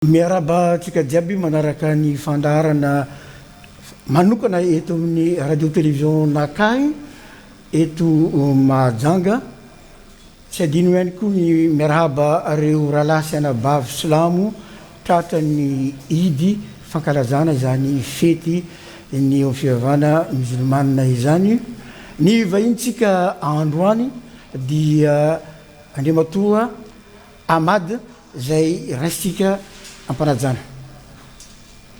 Miaraba tsika jiaby manaraka ny fandaharana manokana eto amin'ny radio télévision nakay eto Mahajanga tsy adino ihany koa ny miarahaba reo rahalahy sy anabavy silamo tratran'ny idy fankalazana izany fety ny fivavahana musulmana izany ny vahintsika androany dia Andriamatoa Ahmad zay raisitsika ampanajana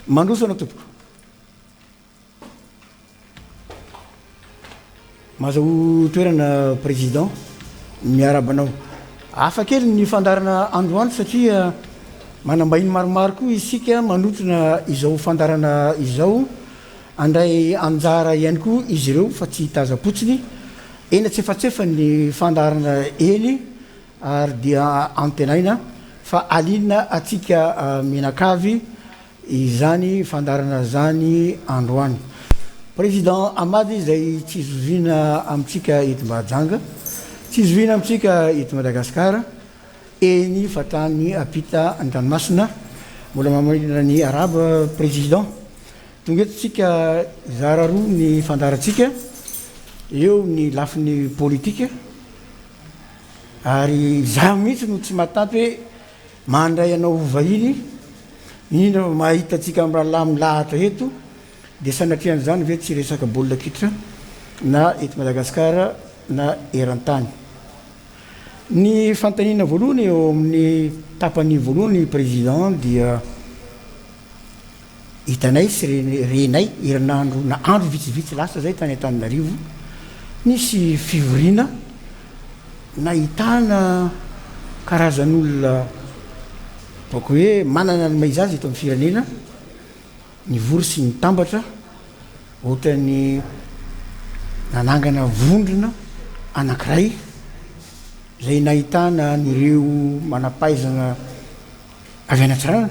mandroso anao tompoko mahazo toerana président miarabanao afa kely ny fandarana androany satria manambahiny maromaro koa isika manotrona izao fandarana izao andray anjara ihany koa izy ireo fa tsy tazapotsiny ena tsefatsefa ny fandarana eny ary dia antenaina fa alinina atsika minakavy izany fandarana zany androany président Ahmad zay tsy zovina amitsika eto Mahajanga tsy zovina amitsika eto Madagasikara eny fatrany apita an-dranomasina mbola mamarina ny araba président tonga eto tsika zara roa ny fandaratsika eo ny lafiny politika ary za mihitsy no tsy matanty hoe mandray anao vahiny indra mahitatsika amraha milahatra eto dia sanatrian'izany ve tsy resaka baolina kitra na eto Madagasikara na eran-tany ny fantanina voalohany eo amin'ny tapany voalohany président dia hitanay sy renay herinandro na andro vitsivitsy lasa zay tany Antananarivo nisy fivoriana nahitana karazan'olona bako hoe manana ny maizazy eto amin'ny firenena ny vory sy ny tambatra ohatra ny nanangana vondrona anankiray zay nahitana nyreo manampaizana avy any Antsarana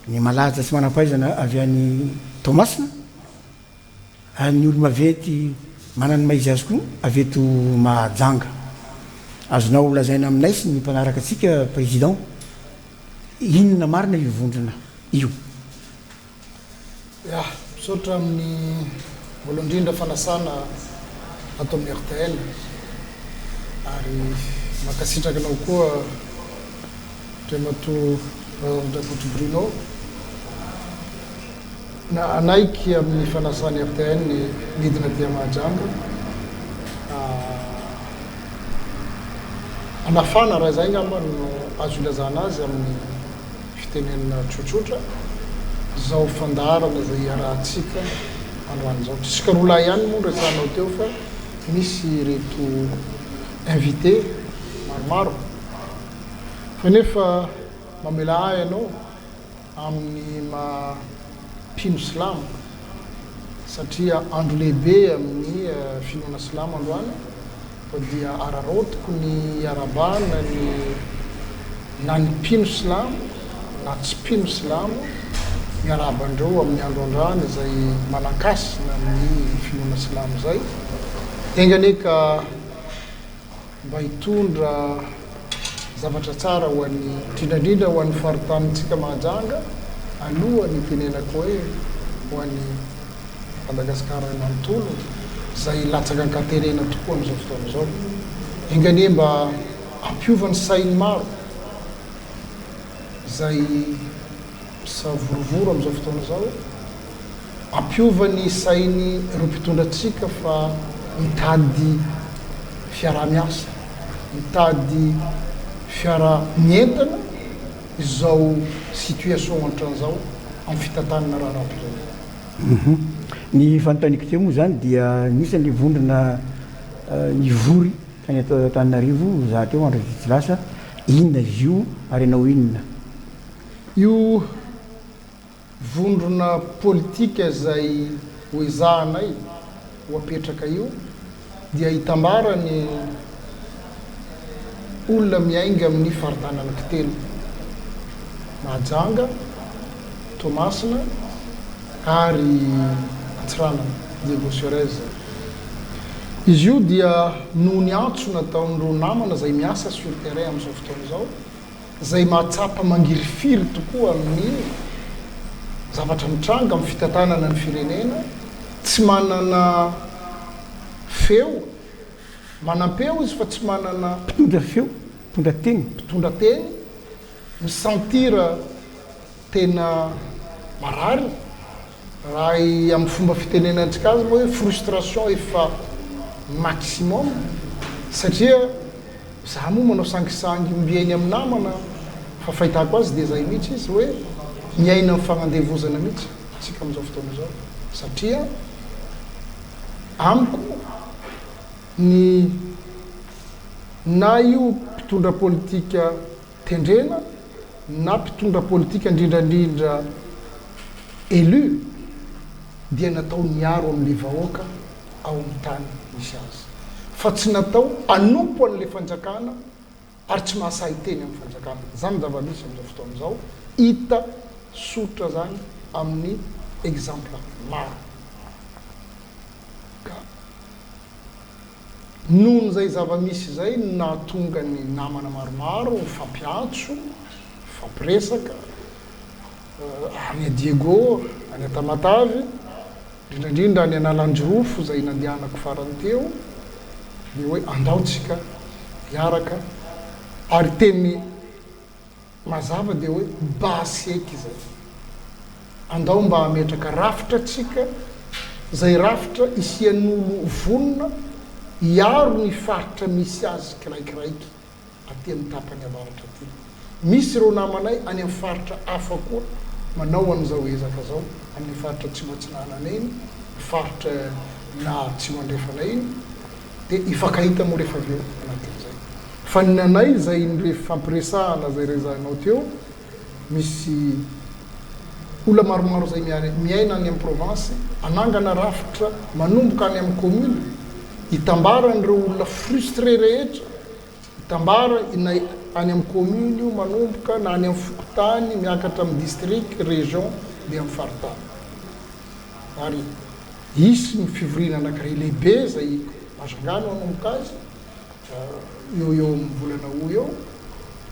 ny malaza sy manampaizana avy any Toamasina ary ny olo maventy manany maizazy koa avy eto Mahajanga azonao lazaina aminay sy ny mpanaraka atsika président inona marina io vondrona io ya misaotra amin'ny voalohany fanasana atao amin'ny RTL ary makasitraka anao koa Andriamatoa Bruno na anaiky amin'ny fanasana RTL midina dia Mahajanga anafana raha zay ngamba no azo ilazana azy amin'ny fitenenina tsotsotra zao fandarana zay arahantsika androany zao tsisika roa lahy ihany moa resanao teo fa misy reto invité maromaro fa nefa mamela ahy ianao amin'ny mampino silamo satria andro lehibe amin'ny finoana silamo androany fa dia ararotiko ny arabana na ny mpino silamo na tsy mpino silamo miarabandreo amin'ny andro andrany zay manakasina amin'ny finoana silamo zay enganeka mba hitondra zavatra tsara ho an'ny indrindrandrindra ho an'ny faritanytsika Mahajanga alohan'ny tenenako hoe ho an'ny Madagasikara manontolo zay latsaka ankaterena tokoa am'izao fotoana zao engane mba ampiovany sainy maro zay savorovoro am'izao fotoana zao ampiovany sainy ro mpitondratsika fa mitady fiara-miasa mitady fiara-mientana izao situation antran'izao amin'ny fitantanana raharapy ny fanotaniko teo moa zany dia nisany vondrona ny vory tany Antananarivo za teo andro vitsy lasa inona izy io ary anao inona io vondrona politika zay hoezahanay ho apetraka io dia hitambarany olona miainga amin'ny faritany anankitelo Mahajanga Toamasina ary Antsarana Diego Suarez izy io dia noho ny antso nataon'ireo namana zay miasa sur terrain amin'izao fotoana izao zay mahatsapa mangilifiry tokoa amin'ny zavatra mitranga amin'ny fitantanana ny firenena tsy manana feo manam-peo izy fa tsy manana mpitondra feo mpitondra teny misentira tena marary raha amin'ny fomba fitenenantsika azy moa hoe frustration efa maximum satria za moa manao sangisangy miainy amin'ny namana fa fahitako azy dia zay mihitsy izy hoe miaina amin'ny fagnandevozana mihitsy tsika amin'izao fotoana zao satria amiko ny na io mpitondra politika tendrena na mpitondra politika indrindrandrindra élu dia natao miaro amin'le vahoaka ao amin'ny tany misy azy fa tsy natao anompo an'le fanjakana ary tsy mahasahy teny amin'ny fanjakana zany zava-misy amin'izao fotoana zao hita sotra zany amin'ny exemple maro ka nohon' zay zava-misy zay nahatonga ny namana maromaro fampiantso fampiresaka any Diego any Tamatavy indrindrandrindra any Analandrofo zay nandehanako farany teo dia hoe andaotsika hiaraka ary teny mazava dia hoe baseky zay andao mba hametraka rafitra tsika zay rafitra isian'olo vonona hiaro ny faritra misy azy kiraikiraiky aty amin'ny tapany avaratra aty misy ireo namanay any amin'ny faritra hafa koa manao an'izao ezaka zao amin'ny faritra tsy moatsinanana iny faritra na tsy mandrefana iny dia ifankahita mo rehefa aveo anatin'izay fa ny nanay zay nre fampiresahana zay rezahanao teo misy olona maromaro zay miaina any amin'ny province anangana rafitra manomboka any amin'ny commune hitambara n'ireo olona frustré rehetra hitambara any amin'ny commune io manomboka na any amin'ny fokotany miakatra amin'ny district région dia amin'ny faritany ary isy ny fivoriana anankiray lehibe zay mazangano manomboka azy eo amin'ny volana o eo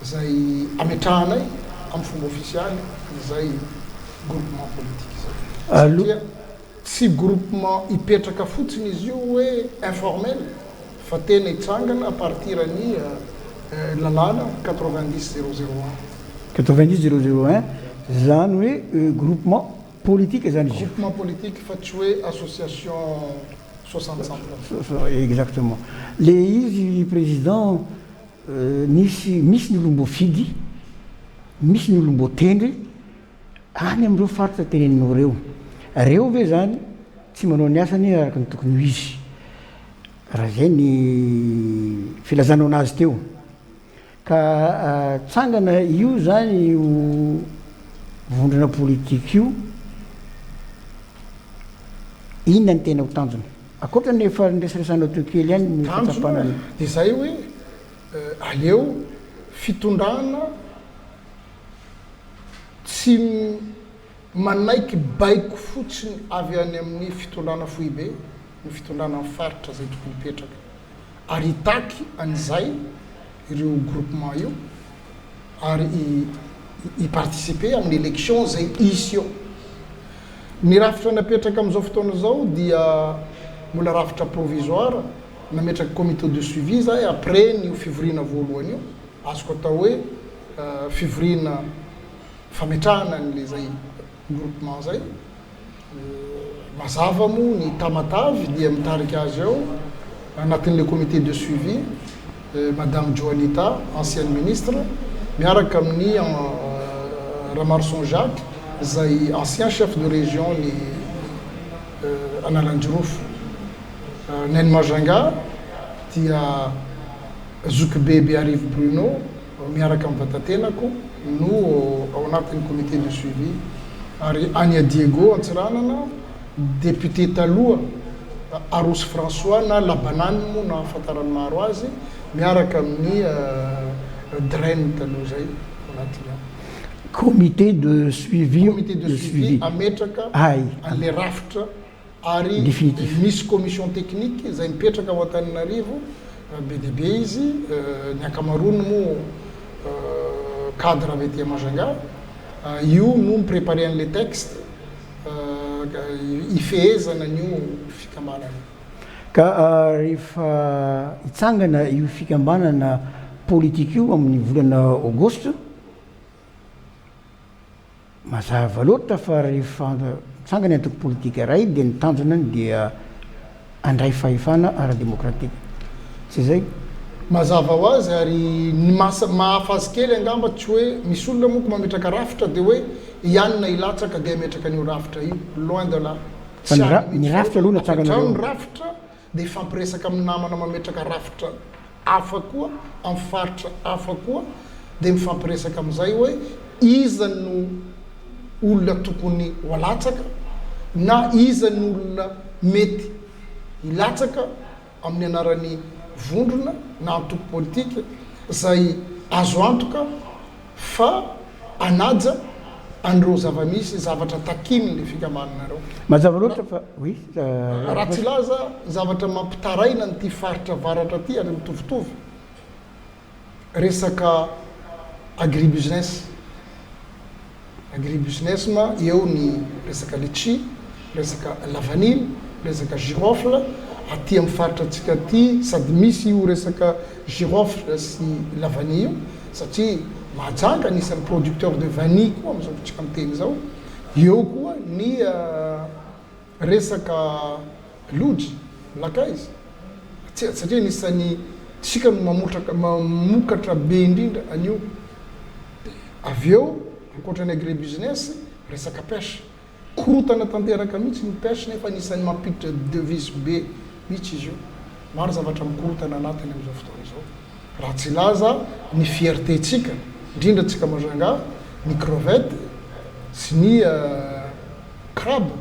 zay ametrahanay amin'ny fomba officialy izay groupement politique zay tsy groupement hipetraka fotsiny izy io hoe informel fa tena hitsangana à partir ny lalàna 90 zany hoe groupement politique zany izy groupement politique fa tsy hoe association 60 exactement le izy président misy ny olombo fidy misy ny olombo tendry any am'ireo faritra teneninao reo ve zany tsy manao ny asany araka ny tokony ho izy raha zay ny filazanao anazy teo ka tsangana io zany io vondrana politika io inona ny tena ho tanjona akoatra ny efa nresarisanao teo kely ihany ny fatsapana dia zay hoe aleo fitondrana tsy manaiky baiko fotsiny avy any amin'ny fitondrana foibe ny fitondrana amin'ny faritra zay tokony hipetraka ary hitaky an'izay ireo groupement io ary hiparticiper amin'ny élection zay isy eo ny rafitra napetraka amin'izao fotoana zao dia mbola rafitra provisoire nametraka comité de suivi zay après ny fivoriana voalohany io azoko atao hoe fivoriana fametrahana n'le zay groupement zay mazava moa ny Tamatavy dia mitarika azy eo anatin'le comité de suivi madame Joanita ancienne ministre miaraka amin'ny Ramarson Jacques zay ancien chef de région ny Analandrofo Nen Majanga dia Zokibebe Arive Bruno miaraka amin'ny vatatenako no ao anatin'ny comité de suivi ary Ania Diego Antsiranana député taloha Arosy François na Labanany moa na fahatarany maro azy miaraka amin'ny Draine taloha zay anatin'ny comité de suivi ametraka an'le rafitra ary misy commission technique zay mipetraka ao Antananarivo be dia be izy ny ankamarony moa cadre avy aty Majunga io no mipréparé an'le texte ifehezana an'io fikambanana ka rehefa hitsangana io fikambanana politique io amin'ny volana Aogositra mazava loatra fa rehefa hitsangana antoko politika iray dia ny tanjonany dia andray fahefana ara-démocratique tsy zay mazava ho azy ary ny mahafazy kely angamba tsy hoe misy olona moko mametraka rafitra dia hoe ianina ilatsaka dia ametraka an'io rafitra io loin de là ny rafitra aloha natsangana ny rafitra dia ifampiresaka amin'ny namana mametraka rafitra hafa koa amin'ny faritra hafa koa dia mifampiresaka amin'izay hoe iza no olona tokony ho alatsaka na iza ny olona mety ilatsaka amin'ny anaran'ny vondrona na antoko politika zay azo antoka fa anaja an'ireo zavamisy zavatra takin'le fikambananareo mazava loatra fa oui raha tsy laza zavatra mampitaraina nyty faritra varatra ty ary mitovitovy resaka agribusiness ma eo ny resaka litchi resaka lavanille resaka girofle aty amin'ny faritra atsika ty sady misy io resaka girofle sy lavanille io satria mahajanga anisan'ny producteur de vanille koa am'izao tsika miteny zao eo koa ny resaka lojy lakaizy satria anisan'ny tsika no mamokatra be indrindra an'io avy eo ankoatrany agribusiness resaka pêche korotana tanteraka mihitsy ny pêche nefa anisan'ny mampiditra devise be mihitsy izy io maro zavatra mikorotana anatiny am'izao fotoana izao raha tsy laza ny fierté tsika indrindra tsika Majunga ny crevette sy ny crabe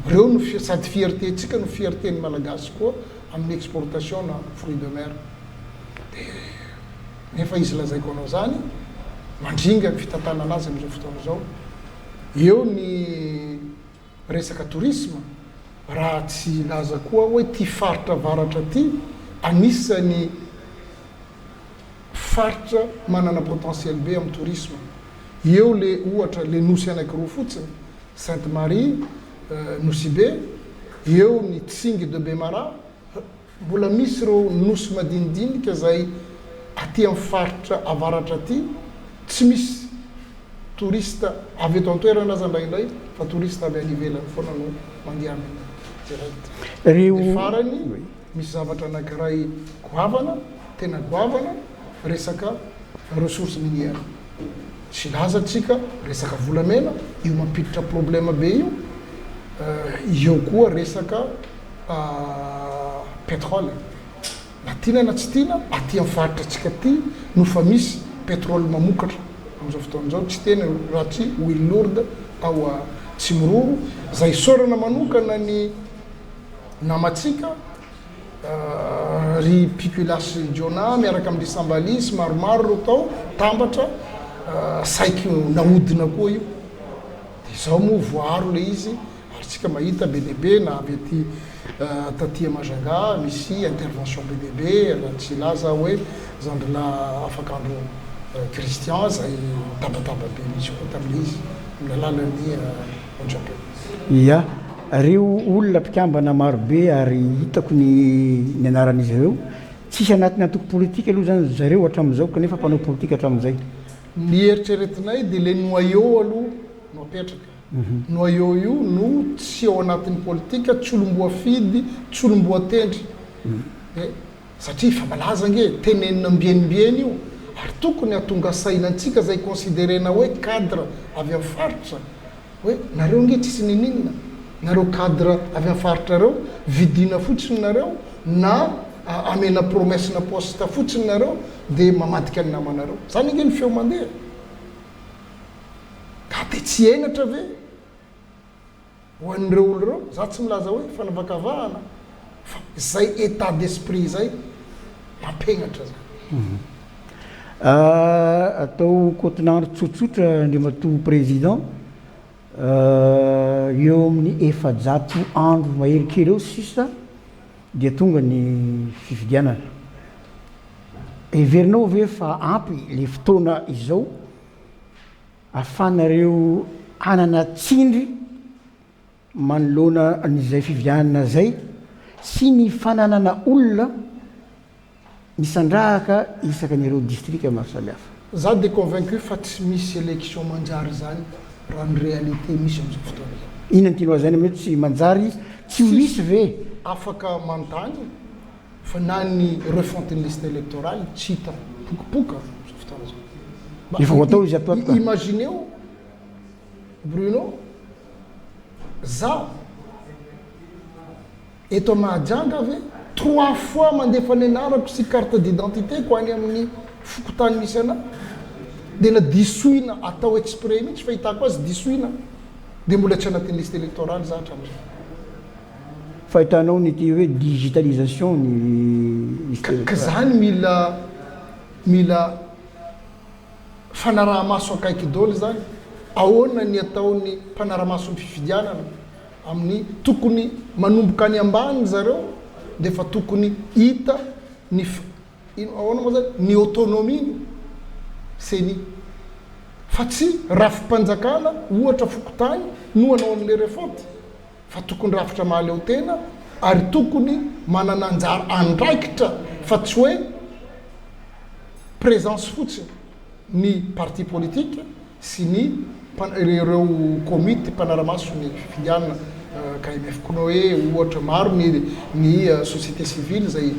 reo no sady fierté tsika no fierté ny malagasy koa amin'ny exportation na fruit de mer dia nefa izy lazaiko anao zany mandringa fitatana anazy am'izao fotoana izao eo ny resaka tourisme raha tsy laza koa hoe ty faritra varatra ty anisany faritra manana potentiel be amin'ny tourisme eo le ohatra le nosy anankiroa fotsiny Sainte Marie nosy be eo ny Tsingy de Bemara mbola misy reo nosy madinidinika zay aty amin'ny faritra avaratra ty tsy misy touriste avy eto an-toerana aza indraindray fa touriste avy any ivelany foana no mandeha direct farany misy zavatra anankiray goavana tena goavana resaka ressource minière tsy laza atsika resaka volamena io mampiditra problème be io eo koa resaka pétrole na tiana na tsy tiana aty amin'ny faritra atsika ty no fa misy pétrole mamokatra am'izao fotoan'izao tsy tena raha tsy huile lourde ao Tsimororo zay sorana manokana ny namatsika ry Piculas Jona miaraka amin'ny Sambalis maromaro reo tao tambatra saiky nahodina koa io dia izao moa voaro le izy ary tsika mahita BDB na avy aty taty Majunga misy intervention BDB raha tsy laza hoe zandrila afakandro Christian zay tabataba be misy koa tam'le izy amin'ny alalan'ny onjabe ia reo olona mpikambana marobe ary hitako ny anaran'izy ireo tsisy anatin'ny antoko politika aloha zany zareo hatramin'izao kanefa mpanao politika hatramin'izay ny eritreretinay dia le noyau aloha no apetraka noyau io no tsy ao anatin'ny politika tsy olomboafidy tsy olomboatendry satria fa malaza nge tenenina mbienimbieny io ary tokony atonga sainantsika zay considérena hoe cadre avy amin'ny faritra hoe nareo nge tsisy nininina nareo cadre avy amin'ny faritra reo vidina fotsiny nareo na amena promesse na poste fotsiny nareo dia mamadika ny namanareo zany nge ny feo mandeha ka dia tsy enatra ve ho an'ireo olo reo za tsy milaza hoe fanavakavahana fa zay état d'esprit zay mampienatra zany atao continent tsotsotra Andriamatoa président eo amin'ny efajato andro mahery kely eo sisa dia tonga ny fifidianana. Heverinao ve fa ampy le fotoana izao ahafanareo anana tsindry manoloana n'izay fivianana zay sy ny fananana olona misandrahaka isaka n'ireo district maro samihafa. Za de convaincu fa tsy misy élection manjary zany raha ny réalité misy am'izao fotoana zao. Inona ny tianao zany mety tsy manjary tsy ho misy ve afaka manontany fa na ny refonte ny liste électorale tsy hita pokapoka am'izao fotoana zao. Efa atao izy atao toka. Imagineo Bruno, za eto Mahajanga ve 3 fois mandefa nenarako sy carte d'identité ko any amin'ny fokotany misy ana de na disoina atao exprès mihitsy fa hitako azy disoina de mbola tsy anatin'ny liste électorale za hatramin'izao. Fahitanao nyty hoe digitalisation ny ka zany mila fanaraha-maso akaiky daholo zany. Ahoana ny ataony mpanara-maso ny fifidianana amin'ny tokony manomboka any ambany zareo de fa tokony hita ny ahoana moa zany ny autonomie seny fa tsy rafim-panjakana ohatra fokotany no anao amin'le refonte fa tokony rafitra mahaleo tena ary tokony manana anjara andraikitra fa tsy hoe présence fotsiny ny parti politique sy ny ireo comité mpanara-maso ny fifidianana KMF Knoe ohatra maro ny société civile zay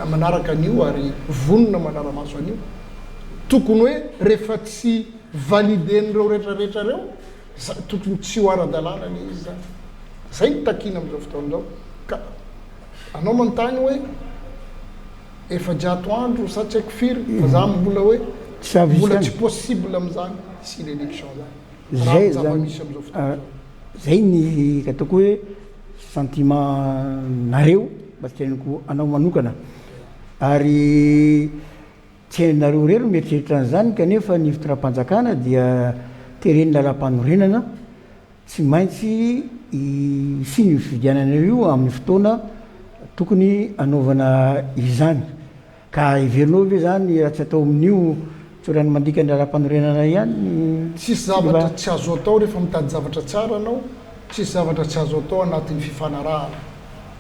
manaraka an'io ary vonona manara-maso an'io tokony hoe rehefa tsy validen'ireo rehetrarehetra reo tokony tsy ho ara-dalàna ny izy zany. Zay ny takina am'izao fotoana zao ka anao manontany hoe efa-jato andro sa tsy haiko firy fa za mbola hoe mbola tsy possible am'zany sy l'élection zany. Zay ny ataoko hoe sentiment nareo mba tsy teniko anao manokana ary tsy hainareo rero mieritreritra an'izany kanefa ny fitondram-panjakana dia tereny lalam-panorenana tsy maintsy sy ny fividianana io amin'ny fotoana tokony anaovana izany ka iverinao ve zany raha tsy atao amin'io tsorany mandika ny lalam-panorenana ihany tsisy zavatra tsy azo atao rehefa mitady zavatra tsara anao tsisy zavatra tsy azo atao anatin'ny fifanarahana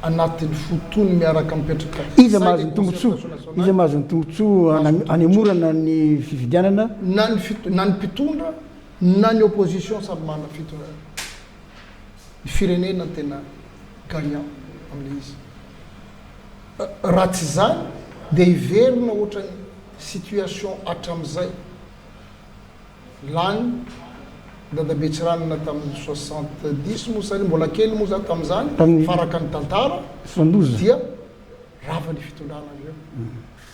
anatin'ny fotony miaraka mipetraka iza mahazo ny tombotsoa iza mahazo ny tombotsoa anemorana ny fividianana na ny mpitondra na ny opposition samy mana fitondra ny firenena tena gagnant amin'le izy raha tsy zany de hiverina ohatrany situation hatram'izay lany dadabe tsy ranona tamin'ny 70 moa zany mbola kely moa zany tamin'izany faraka ny tantara dia rava ny fitondrana avy eo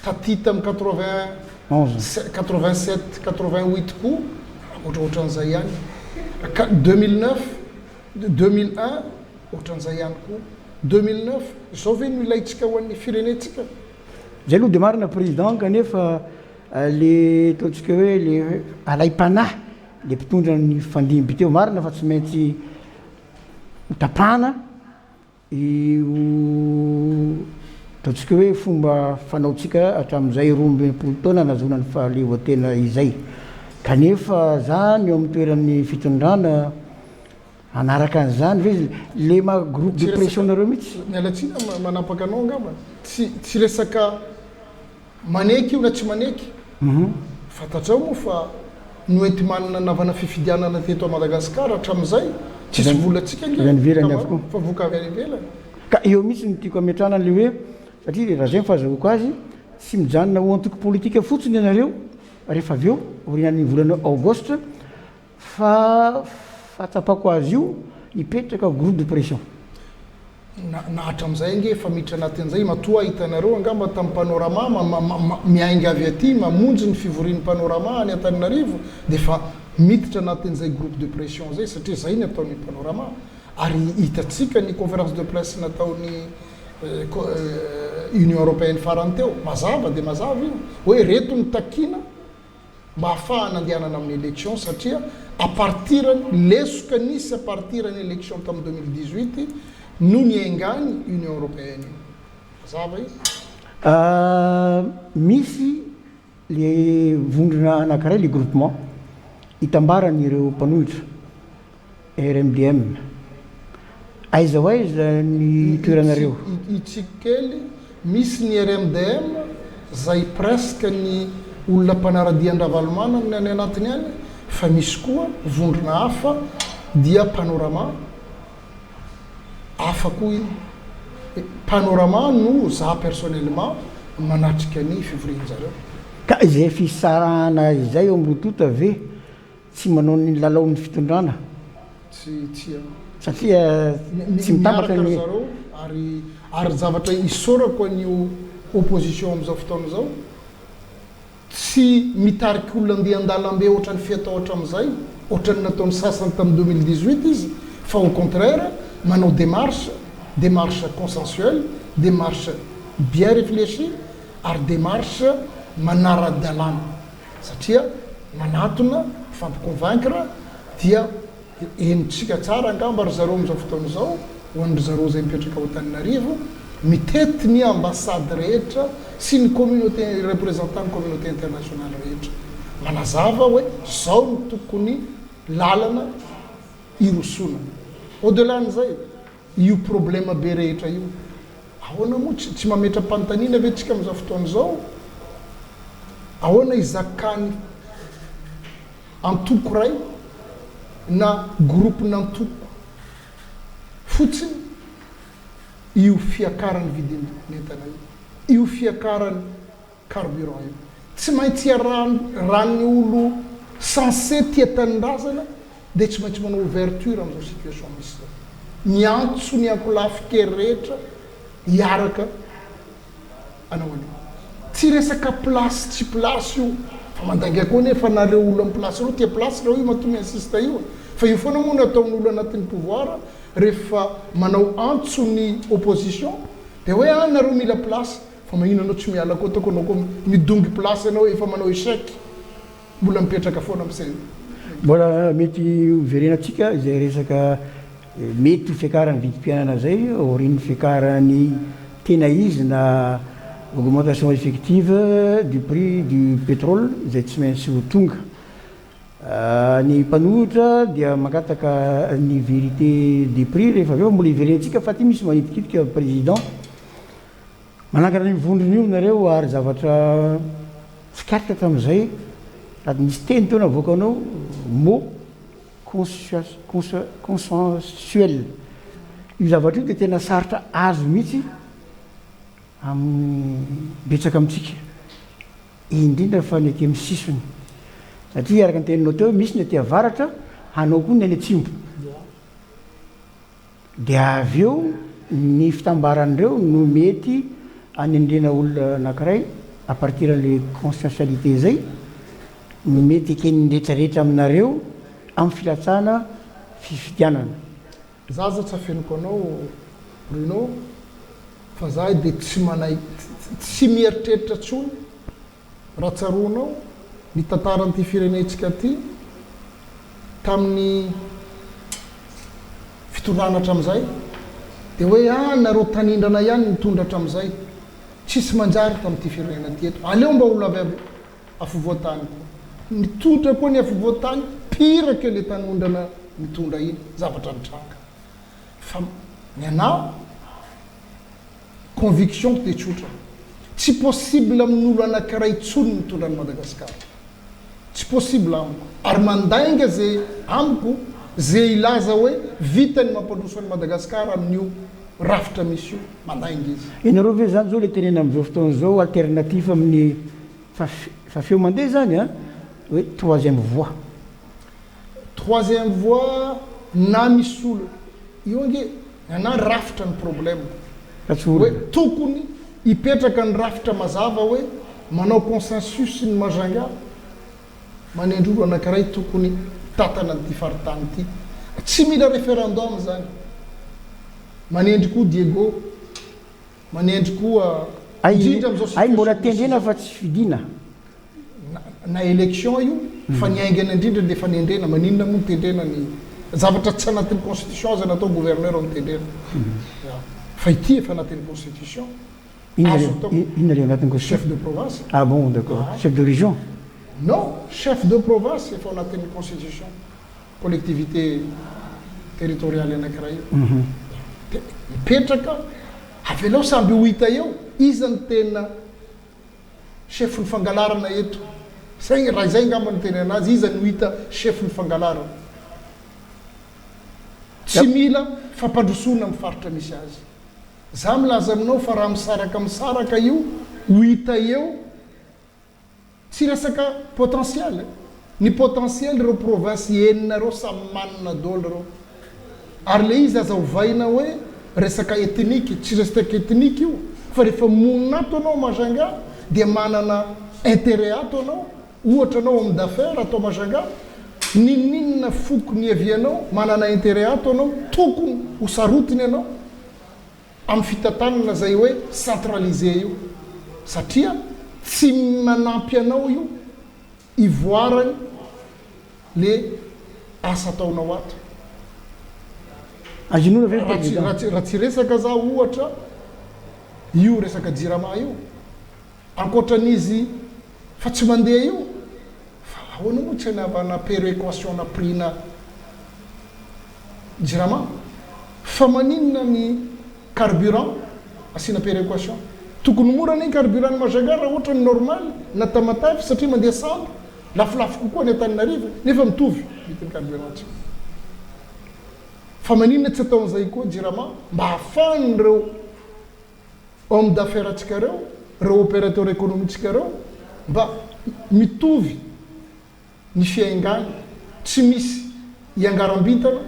taty tamin'ny 87 88 koa ohatraohatran'izay ihany 2009 2001 ohatran'izay ihany koa 2009 zao ve no ilaitsika ho an'ny firenetsika zay aloha de marina président kanefa le ataontsika hoe le alay-panahy le mpitondra ny fandimby teo marina fa tsy maintsy hotapahana ataontsika hoe fomba fanaotsika hatramin'izay 12 taona nazona ny fahaleovatena izay kanefa zany eo amin'ny toeran'ny fitondrana anaraka an'izany ve le ma groupe de pression nareo mihitsy mialatsina manapaka anao angamba tsy resaka maneky io na tsy maneky fantatrao moa fa noety manana navana fifidianana teto a Madagasikara hatramin'izay tsisy volatsika ivelany avokoa fa voka avy any ivelany ka eo mihitsy ny tiako ametrana le hoe satria raha zay ny fahazahoko azy sy mijanona ho antoky politika fotsiny ianareo rehefa avy eo orinan'ny volana aogostra fa fahatsapako azy io hipetraka groupe de pression na hatramin'izay nge efa miditra anatin'izay matoa hitanareo angamba tamin'ny panorama miainga avy aty mamonjy ny fivorian'ny panorama any Antananarivo de fa miditra anatin'izay groupe de pression zay satria zay ny ataon'ny panorama ary hitatsika ny conférence de presse nataon'ny Union européenne farany teo mazava de mazava io hoe reto ny takina mba ahafahana andehanana amin'ny élection satria à partir lesoka nisy à partir ny élection tamin'ny 2018 no ny aingany Union européenne mazava io misy le vondrona anankiray le groupement hitambarany ireo mpanohitra RMDM aiza ho aiza ny toeranareo itsika kely misy ny RMDM zay presque ny olona mpanaradian-dravalomana ny any anatiny any fa misy koa vondrona hafa dia panorama hafa koa iny panorama no za personnellement manatrika ny fivorian-jareo ka izay fisarahana izay eo amrotota ve tsy manao ny lalaon'ny fitondrana tsy satria tsy mitambatra ny zareo ary zavatra isorako an'io opposition am'izao fotoana zao tsy mitariky olona andeha an-dalambe ohatrany fiatao ohatra am'izay ohatrany nataony sasany tamin'ny 2018 izy fa au contraire manao démarche consensuelle démarche bien réfléchie ary démarche manara-dalàna satria manatona fampiconvaincre dia enitsika tsara angamba ry zareo am'izao fotoana zao hoan'ry zareo zay mipetraka ao Antananarivo mitety ny ambassade rehetra sy ny communauté représentant ny communauté internationale rehetra manazava hoe zao ny tokony lalana irosona au-delà n'izay io problème be rehetra io ahoana moa tsy mametra-panontaniana ve tsika am'izao fotoana zao ahoana izakany antoko ray na groupe nantoko fotsiny io fiakarany vidin'entana io fiakarany carburant io tsy maintsy rany olo censé tia tanindrazana dia tsy maintsy manao ouverture am'izao situation misy zao miantso ny ankolafikery rehetra hiaraka anao anio tsy resaka place tsy place io fa mandanga koa nefa nareo olo amin'ny place reo tia place reo io matony insiste io fa io foana moa ny ataon'olo anatin'ny pouvoir rehefa manao antso ny opposition dia hoe nareo mila place fa magnino anao tsy miala koa ataoko anao koa midongy place anao efa manao échec mbola mipetraka foana am'izay mbola mety verenatsika izay resaka mety fiakarany vidim-pianana zay oriny fiakarany tena izy na augmentation effective du prix du pétrole zay tsy maintsy ho tonga ny mpanohitra dia mangataka ny vérité des prix rehefa aveo mbola iverentsika fa ty misy manipikitika président manangana ny vondrony io nareo ary zavatra fikarika tam'izay sady misy teny teo navoakanao mot consensuel io zavatra io dia tena sarotra azo mihitsy amin'ny betsaka amintsika indrindra fa ny aty amin'ny sisiny satria araka ny teninao teo misy ny aty avaratra hanao koa ny any atsimbo dia avy eo ny fitambaran'ireo no mety anendrena olona anankiray à partir le conscientialité zay no mety ekeny rehetrarehetra aminareo amin'ny filatsana fifidianana zaza tsy afeniko anao Bruno fa zahay dia tsy manay tsy mieritreritra tsony raha tsaroanao ny tantaran'ity firenentsika ty tamin'ny fitondrana hatram'izay dia hoe nareo tanindrana ihany mitondra hatram'izay tsisy manjary tamin'ity firenena ty eto aleo mba olo avy aby afovoantany koa mitondra koa ny afovoantany pire que le tanondrana mitondra iny zavatra nitranga fa ny ana conviction dia tsotra tsy possible amin'olo anankiray tsony mitondra ny Madagasikara tsy possible amiko ary mandainga zay amiko zay ilaza hoe vitany mampandroso any Madagasikara amin'io rafitra misy io mandainga izy ianareo ve zany zao le tenena am'izao fotoana zao alternative amin'ny fa feo mandeha zany a hoe troisième voie na misy olo io ange ana rafitra ny problème hoe tokony hipetraka ny rafitra mazava hoe manao consensus ny mazanga manendry olo anankiray tokony tatana ny faritany ty tsy mila référendum zany manendry koa Diego manendry koa ay mbola tendrena fa tsy fidina na élection io fa niaingana indrindra le fanendrena maninona moa nitendrena ny zavatra tsy anatin'ny constitution aza natao gouverneur am'tendrena fa ity efa anatin'ny constitution inona le anatin'ny chef de province ah bon d'accord chef de région non chef de province efa ao anatin'ny constitution collectivité territoriale anankiray io mipetraka avy alao samby ho hita eo izy ny tena chef ny fangalarana eto zay raha izay ngamba ny tena anazy izy ny ho hita chef ny fangalarana tsy mila fampandrosoana amin'ny faritra misy azy za milaza aminao fa raha misaraka io ho hita eo tsy resaka potentiel ny potentiel reo province enina reo samy manana dolo reo ary le izy aza hovaina hoe resaka etnique tsy resaka etnique io fa rehefa monina ato anao Majunga dia manana intérêt ato anao ohatra anao homme d'affaires atao Majunga ninninna foko ny avianao manana intérêt ato anao tokony ho sarotiny anao amin'ny fitantanana zay hoe centralisé io satria tsy manampy anao io ivoarany le asa ataonao ato azonona ve raha tsy resaka za ohatra io resaka jirama io ankoatran'izy fa tsy mandeha io fa ahoana moa tsy anavana péréquation na prix-na jirama fa maninona ny carburant asiana péréquation tokony mora ny carburant Majunga raha ohatra ny normal na tamatavy satria mandeha sambo lafilafy kokoa ny Antananarivo nefa mitovy vitin'ny carburant tsy fa maninona tsy ataon'izay koa jirama mba hafahany reo homme d'affaires atsika reo opérateur économique reo mba mitovy ny fiaingany tsy misy iangaram-bintana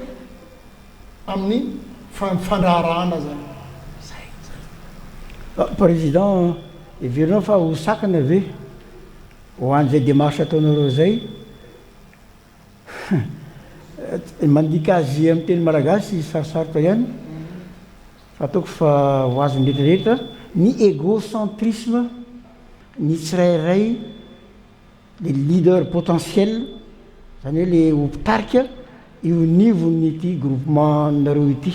amin'ny fandraharahana zany président heverinao fa ho sakana ve ho an'izay démarche ataonareo zay mandika azy amin'ny teny malagasy sarosarotra ihany fa ataoko fa ho azony rehetrarehetra ny égocentrisme ny tsirairay le leader potentiel zany hoe le ho mpitarika io nivon'ity groupement nareo ity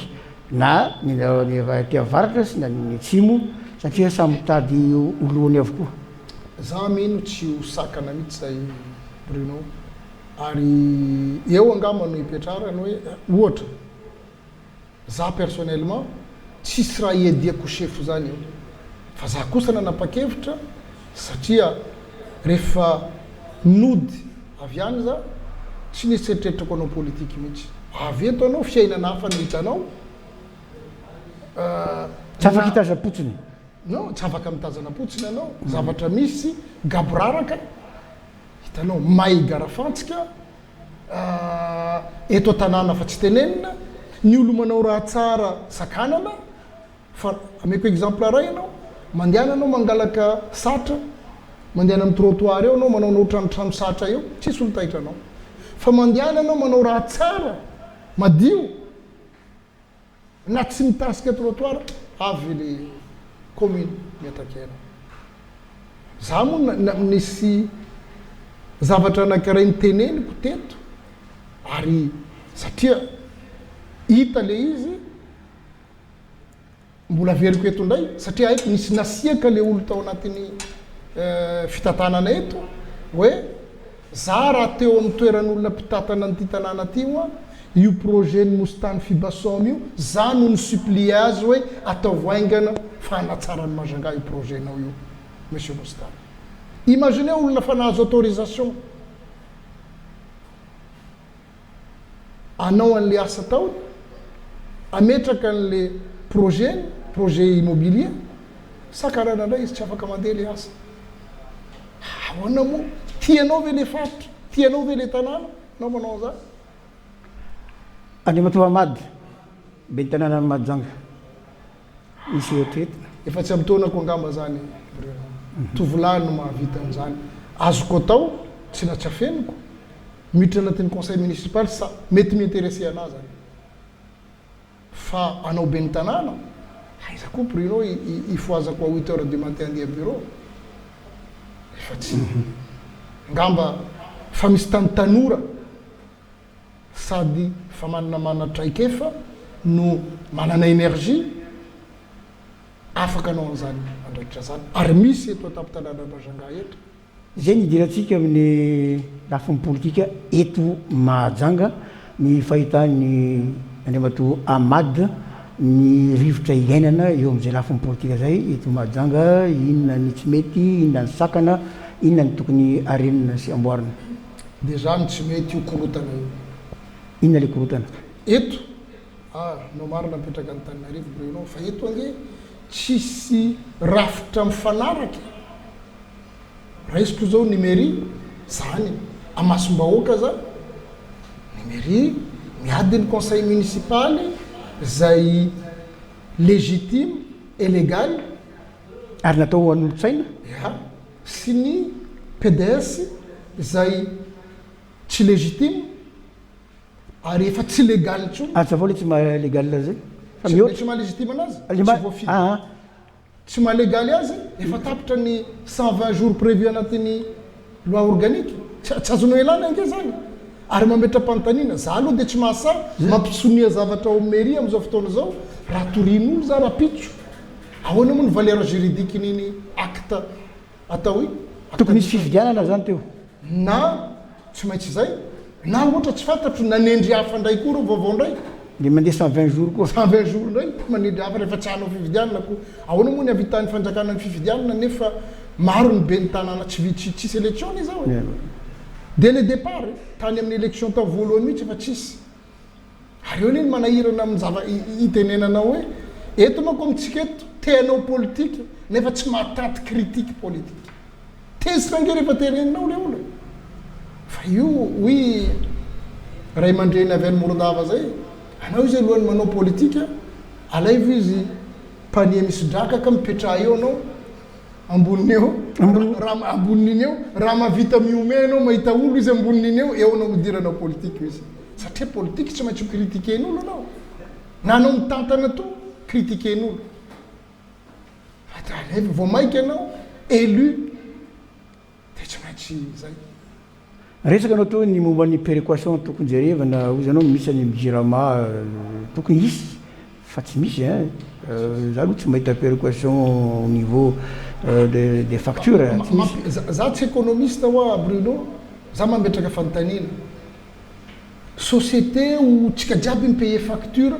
na ny ty avaratra sy na ny atsimo satria samy mitady olohany avokoa za mino tsy ho sakana mihitsy zay Bruno ary eo angamba no hipetrarany hoe ohatra za personnellement tsisy raha iadiako chef zany io fa za kosa nanapa-kevitra satria rehefa nody avy any za tsy nisy eritreritrako anao politique mihitsy avy eto anao fiainana hafa no hitanao tsy afaka hitazapotsiny non tsy afaka mitazana potsiny anao zavatra misy gaboraraka hitanao may garafantsika eto tanàna fa tsy tenenina ny olo manao raha tsara sakanana fa ameko exemple ray anao mandehana anao mangalaka satra mandehana amin'ny trottoir eo anao manao trano satra eo tsisy olo tahitra anao fa mandehana anao manao raha tsara madio na tsy mitasika trottoir avy le commune miatakena za moa nisy zavatra anankiray niteneniko teto ary satria hita le izy mbola veriko eto ndray satria haiko nisy nasiaka le olo tao anatin'ny fitantanana eto hoe za raha teo amin'ny toeran'olona mpitatana nyity tanàna ty oa io projet ny mositany fibasom io za no ny supplie azy hoe ataovaingana fa hanatsarany Majunga io projetnao io monsieur mositany imagine olona fa nahazo autorisation anao an'le asa tao ametraka an'le projet immobilier sakarana ndray izy tsy afaka mandeha le asa ahoana moa tianao ve le faritra tianao ve le tanàna nao manao zany Andriamatovamady be ny tanàna Mahajanga misy ohatreto efa tsy amtaonako angamba zany tovolahy no mahavita an'izany azoko atao tsy natsafeniko miditra anatin'ny conseil municipal sa mety miintéressé anazy zany fa anao be ny tanàna aiza koa Bruno ifoazako à 8 heures du matin andeha bureau efa tsy ngamba fa misy tanora sady fa manana traikefa no manana énergie afaka anao an'izany andraikitra zany ary misy eto atapy tanàna Majunga eto zay nidirantsika amin'ny lafiny politika eto Mahajanga ny fahitany Andriamatoa Ahmad ny rivotra iainana eo amin'izay lafiny politika zay eto Mahajanga, inona ny tsy mety, inona ny sakana, inona ny tokony arenina sy amboarina. Déjà ny tsy mety io korotana io. Inona le korotana? Eto no marina mipetraka ny Antananarivo Bruno fa eto ange tsisy rafitra mifanaraka. Raisiko zao ny mairie zany amasom-bahoaka zany ny mairie miady ny conseil municipal zay légitime et légal ary natao ho an'olon-tsaina sy ny PDS zay tsy légitime ary efa tsy légal ntsony. Ary zavao le tsy maha-légal zay fa mihoatra tsy maha-légitime anazy tsy voafika tsy maha-légal azy efa tapitra ny 120 jours prévu anatin'ny loi organique tsy azonao elana ange zany ary mametra-panontaniana za aloha dia tsy mahasa mampisonia zavatra ao mairie amin'izao fotoana zao raha torin'olo za raha pitso ahoana moa ny valeur juridique niny acte atao hoe tokony misy fifidianana zany teo na tsy maintsy zay na ohatra tsy fantatro nanendry hafa ndray koa reo vaovao ndray de mandeha 120 jours koa 120 jours ndray manendry hafa rehefa tsy hanao fifidianana ko ahoana moa ny avitan'ny fanjakana ny fifidianana nefa maro ny be ny tanàna tsisy élection zao dès le départ tany amin'ny élection tao voalohany mihitsy efa tsisy ary eo niny manahirana amin'ny zava itenenanao hoe eto manko amitsika eto tenao politique nefa tsy mahatanty critique politique tezitra nge rehefa teneninao le olo fa io hoy ray aman-dreny avy any Morondava zay anao izy alohany manao politique alaivo izy panier misy drakaka mipetraha eo anao amboniny eo amboniny eo raha mahavita miome anao mahita olo izy amboniny eo anao midiranao politique izy satria politique tsy maintsy critiquen'olo anao na anao mitantana to critiquen'olo alaivo vao maika anao élu de tsy maintsy zay resaka anao to ny momba ny péréquation tokony jerevana ozy anao misy any Jirama tokony isy fa tsy misy za aloha tsy mahita péréquation au niveau des factures za tsy économiste hoa Bruno za mametraka fanontaniana société o tsika jiaby mipaye facture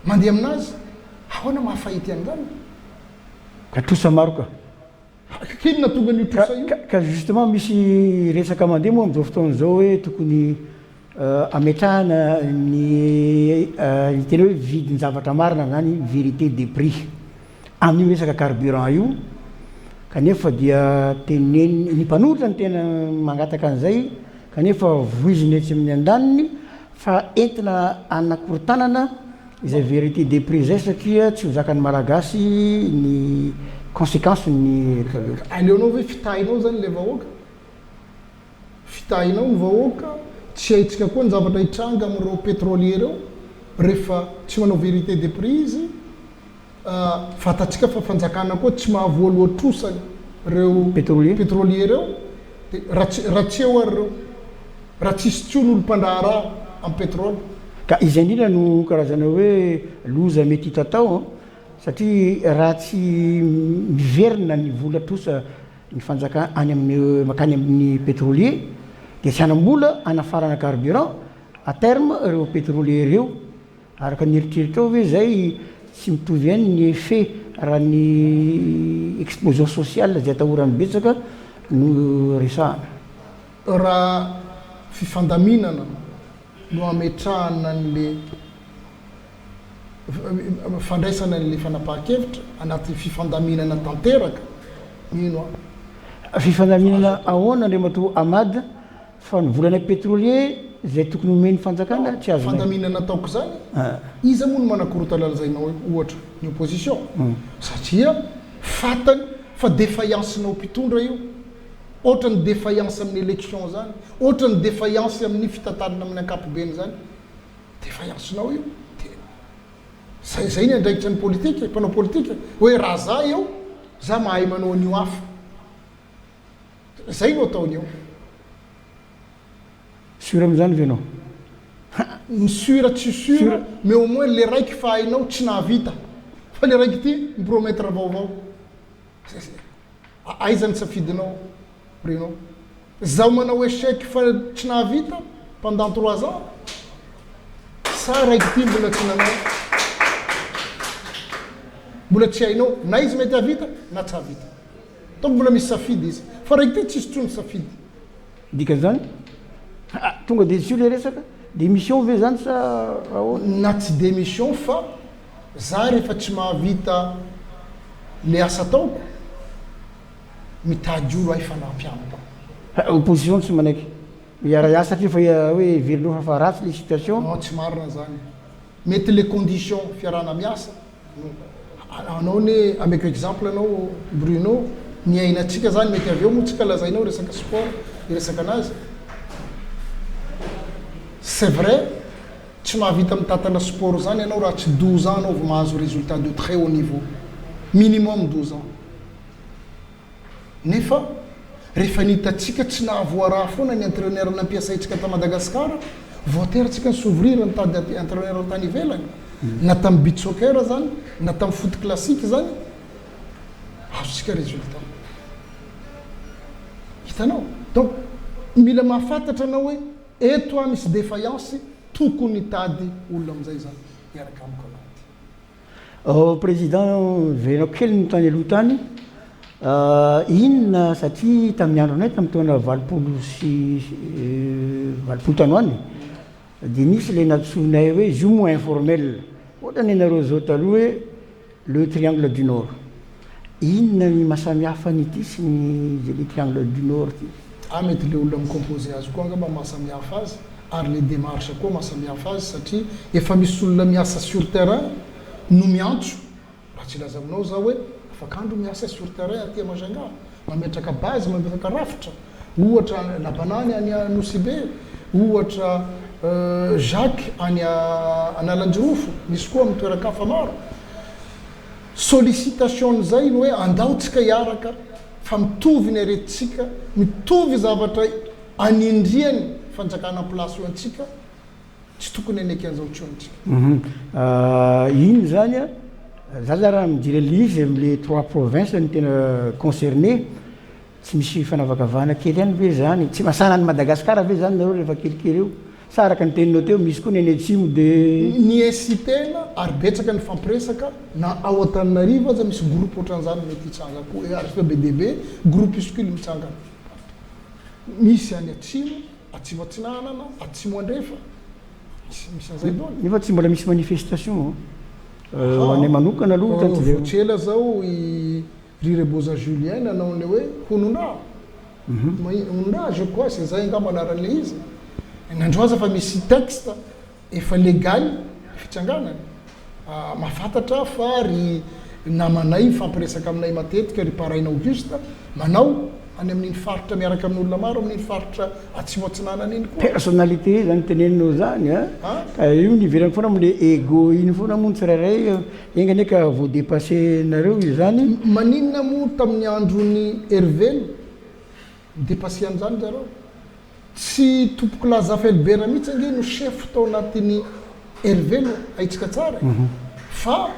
mandeha aminazy ahoana mahafahity an'izany ka trosa maro ka kinona tonga ny trosa io ka justement misy resaka mandeha moa amin'izao fotoana zao hoe tokony ametrahana ny tena hoe vidiny zavatra marina zany vérité des prix amin'io resaka carburant io kanefa dia teneny ny mpanoritra ny tena mangataka an'izay kanefa voiziny etsy amin'ny andaniny fa entina anakorotanana izay vérité des prix zay satria tsy ho zakan'ny malagasy ny conséquence ny aleonao hoe fitahinao zany le vahoaka fitahinao ny vahoaka tsy haitsika koa ny zavatra hitranga amin'ireo pétrolier reo rehefa tsy manao vérité des prix izy fatatsika fa fanjakana koa tsy mahavoaloatrosany reo pétrolier reo de raha tsy eo ary reo raha tsisy tsony olo mpandraharaha amin'ny pétrole ka izay indrindra no karazana hoe loza mety hita tao satria raha tsy miverina ny vola trosa ny fanjaka any amin'ny makany amin'ny pétrolier dia tsy hanam-bola anafarana carburant à terme reo pétrolier reo araka ny eritreritra ao hoe zay tsy mitovy ihany ny effet raha ny explosion sociale zay atahorany betsaka no resahana raha fifandaminana no ametrahana n'le fandraisana n'le fanapahan-kevitra anaty fifandaminana tanteraka ino fifandaminana ahoana Andriamatoa Ahmad fa ny volana pétrolier zay tokony omeny fanjakana tsy azo fandaminana ataoko zany iza moa no manakorota lalazainao ohatra ny opposition satria fatany fa défaillance-nao mpitondra io ohatra ny défaillance amin'ny élection zany ohatra ny défaillance amin'ny fitantanana amin'ny ankapobeny zany défaillance-nao io de zay ny andraikitra ny politique mpanao politique hoe raha za eo za mahay manao an'io hafa zay no ataon'io sur am'izany ve anao ny sura tsy sura mais au moins le raiky fa hainao tsy nahavita fa le raiky ty mipromettre vaovao aiza ny safidinao renao zaho manao échec fa tsy nahavita pendant 3 ans sa raiky ty mbola tsy nanao mbola tsy hainao na izy mety havita na tsy havita donc mbola misy safidy izy fa raiky ty tsisy tsony safidy dikan'izany tonga de tsy le resaka démission ve zany sa na tsy démission fa za rehefa tsy mahavita le asa taoko mitady olo ay fanampiamako opposition tsy manaiky miara-iasa satria fa hoe velonao fa ratsy le situation no tsy marina zany mety le condition fiarahana miasa anao ne ameko exemple anao Bruno miainatsika zany mety aveo moa tsika lazainao resaka sport resaka anazy c'est vrai tsy mahavita mitatana sport zany anao raha tsy 12 ans anao vao mahazo résultat de très haut niveau minimum 12 ans nefa rehefa nitatsika tsy nahavoaraha foana ny entraîneur nampiasaitsika ta Madagasikara voaterantsika ny s'ouvrir nitady entraîneur tany ivelany na tamin'ny beach soccer zany na tamin'ny foot classique zany azontsika résultat hitanao donc mila mahafantatra anao hoe eto a misy défaillance tokony hitady olona amizay zany iaraka amiko anaty président venao kely ny tany aloha tany inona satria tamin'ny andro anay tamin'ny taona 20 tanoany de nisy le natsonay hoe jumeau informel ohatrany nareo zao taloha hoe le triangle du nord inona ny mahasamihafa nyity sy ny le triangle du nord ty mety le olona micomposé azy koa angamba mahasamihafa azy ary le démarche koa mahasamihafa azy satria efa misy olona miasa sur terrain no miantso raha tsy laza aminao za hoe afakandro miasa sur terrain aty Majunga mametraka base mametraka rafitra ohatra Labanany any Nosibe ohatra Jacques any Analanjirofo misy koa mitoerakafa maro sollicitation zay no hoe andaotsika iaraka fa mitovy ny aretintsika mitovy zavatra anindriany fanjakana place antsika tsy tokony aneky an'izao tsonitsika iny zany a za raha mijery lizy amle 3 provinces ny tena concerné tsy misy fanavakavahana kely any ve zany tsy masana ny Madagasikara ve zany nareo rehefa kelikely eo sa araka ny teninao teo misy koa ny any atsimo de ny esitena ary betsaka ny fampiresaka na ao Antananarivo aza misy groupe ohatran'izany mety hitsanga koa ary be debe groupuscule mitsangana misy any atsimo atsinanana atsimo andrefa misy an'izay dôny nefa tsy mbola misy manifestation hoanay manokana aloha voatsela zao ry Reboza Julien anaone hoe honondra honondra je crois c'est zay angamba anaran'le izy nandroaza fa misy texte efa légal fitsanganany mahafantatra fa ry namanay mifampiresaka aminay matetika ry paraina Auguste manao any amin'iny faritra miaraka amin'olona maro amin'iny faritra atsimo atsinanana iny koa personnalité zany teneninao zany ka io niverany foana amle ego iny foana moa tsirairay engany ka vao dépassé nareo io zany maninona moa tamin'ny androny Hervé dépassé an'izany zareo tsy tompoko lazafelbera mihitsy ange no chef tao anatin'ny Hervé haitsika tsara fa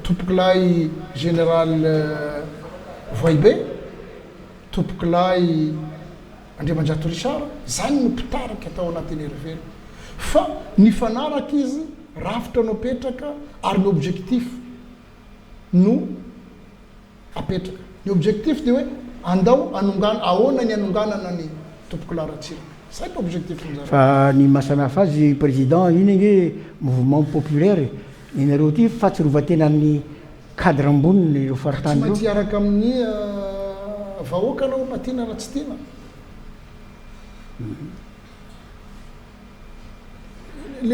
tompokolay général Voibe tompokolay Andriamanjato Richard zany no mpitaraka tao anatin'ny Hervé fa ny fanaraka izy rafitra no apetraka ary ny objectif no apetraka ny objectif de hoe andao anongana ahoana ny anonganana ny tompokola Ratsiraka zay ny objectif nzany fa ny mahasamihafa azy président iny ange mouvement populaire inareo ty fahatsirovatena ny cadre amboniny ireo faritany tsy maintsy iaraka amin'ny vahoaka anao na tiana na tsy tiana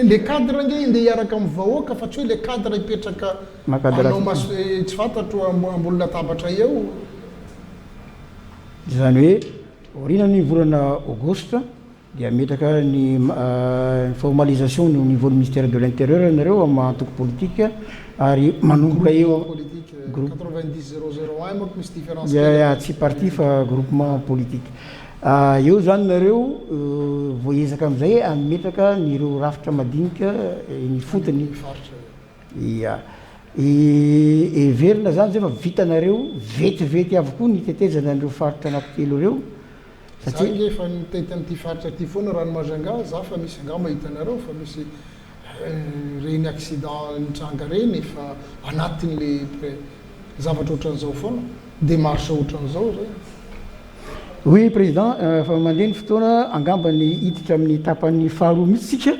le cadre nge nde iaraka amin'ny vahoaka fa tsy hoe le cadre ipetraka anao tsy fantatro ambony latabatra eo zany hoe orina ny volana Auguste dia ametraka ny formalisation au niveau du ministère de l'Intérieur nareo amantoko politique ary manomboka eo groupe 90 001 moa misy différence tsy parti fa groupement politique eo zany nareo voaezaka am'izay ametraka nyreo rafitra madinika ny fotony ia everina zany zay fa vitanareo vetivety avokoa nitetezana an'ireo faritra anankitelo reo satria nge efa nitety am'ty faritra ty foana rano mazanga za fa misy angamba hitanareo fa misy reny accident nitranga reny efa anatin'le zavatra ohatran'izao foana démarche ohatran'izao zay. Oui président fa mandeha ny fotoana angambany hiditra amin'ny tapan'ny faharoa mihitsy sika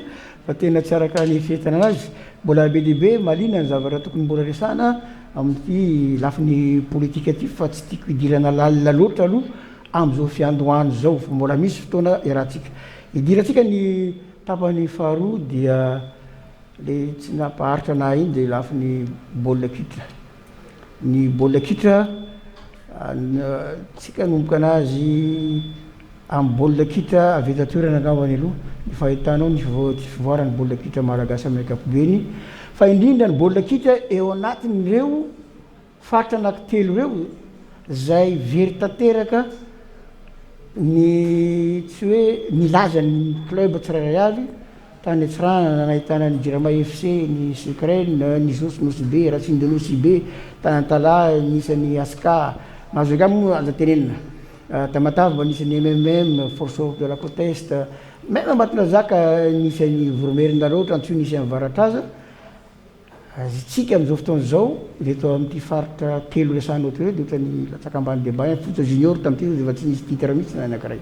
fa tena tsy araka ny fietana anazy mbola be deaibe malina ny zavatra tokony mbola resana amin'ity lafiny politika ty fa tsy tiako hidirana lalina loatra aloha am'izao fiandohany zao fa mbola misy fotoana iarahantsika hidirantsika ny tapany faharoa dia le tsy nampaharitra na iny de lafiny baolina kitra ny baolina kitra tsika nomboka anazy amin'ny baolina kitra avy eto toerana angambany aloha ny fahitanao ny fivoarany baolina kitra malagasy amin'ny ankapobeny fa indrindra ny baolina kitra eo anatin'ireo faritra anankitelo reo zay very tanteraka ny tsy hoe nilaza ny club tsirairay avy tany Atsirana nahitana ny Jirama FC ny Sucrène ny Zosnosy be Ratsindenosy be Tanantala nisan'ny Aska mahazo angamba moa aza tenenina Tamatave mba nisan'ny MMM Force de la Côte Est même Ambatona Zaka nisan'ny Voromerina loatra antsoy nisan'ny Varatraza tsika am'izao fotoana zao reto amin'ity faritra telo resana ohatry hoe de ohatra ny latsaka ambany débat Fotsa Junior tam'ty de efa tsy nisy titre mihitsy na anankiray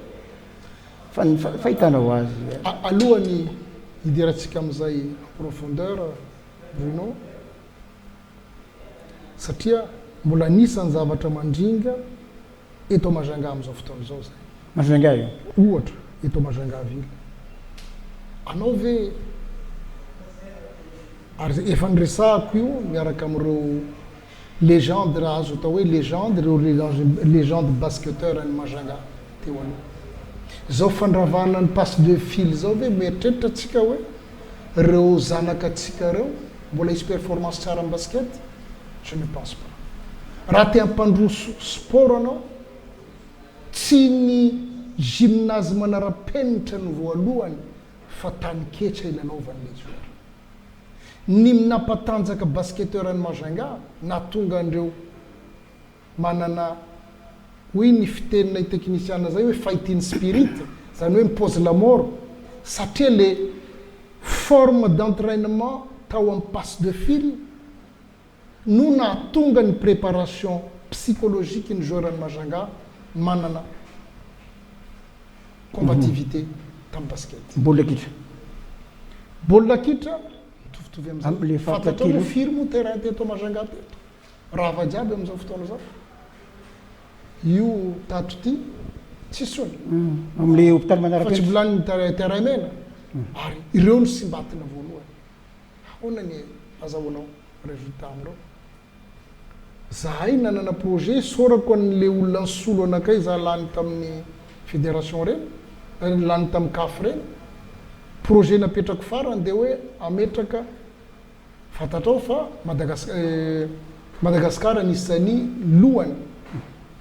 fa fahitanao azy alohany hidirantsika am'izay profondeur Bruno satria mbola nisany zavatra mandringa eto Majunga am'izao fotoana zao zay Majunga io ohatra eto Majunga ville anao ve ary efa niresahako io miaraka am'ireo légende raha azo atao hoe légende reo légende basketteur any Majunga teo aloha zao fandravana ny passe de fil zao ve mieritreritra atsika hoe reo zanaka atsika reo mbola hisy performance tsara amin'ny basket je ne pense pas raha te hampandroso sport anao tsy ny gymnase manara-penitra ny voalohany fa tany ketra ilanaovan'le joueur ny minampatanjaka basketteur any Majunga natonga andreo manana hoy ny fitenina techniciana zay hoe fighting spirit zany hoe mipose la mort satria le forme d'entraînement tao amin'ny passe de fil no nahatonga ny préparation psychologique ny joueur any Majunga manana combativité tam basket baolina kitra mitovitovy am'zay fantatra hoe firy mo terrain teto Majunga teto raha vajiaby am'izao fotoana zao io tato ty tsisy ony am'le hôpital fa tsy manarapenitra volaniny terrain mena ary ireo no simbatina voalohany ahoana ny azahoanao résultat am'ireo zahay nanana projet sorako an'le olona nsolo anakay za lany tamin'ny fédération reny lany tamin'ny CAF reny projet napetrako farany de hoe ametraka fantatrao fa Madagasikara nisan'ny lohany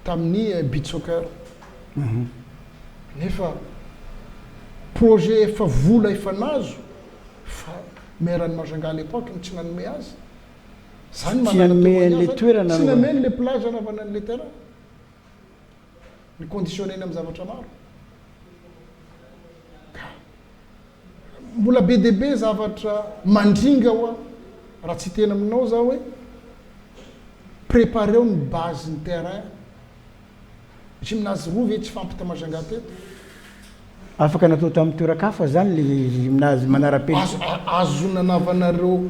tamin'ny beach soccer nefa projet efa vola efa nazo fa maire-ny Majunga à l'époque tsy nanome azy zany nanome toerana tsy nameny le plage anaovana an'le terrain ny conditionnena amin'ny zavatra maro mbola be de be zavatra mandringa hoa raha tsy tena aminao za hoe prépareo ny base ny terrain gymnase roa ve tsy fampita Majunga teto afaka natao tamin'ny toerakafa zany le gymnase manara-penitra azo nanavanareo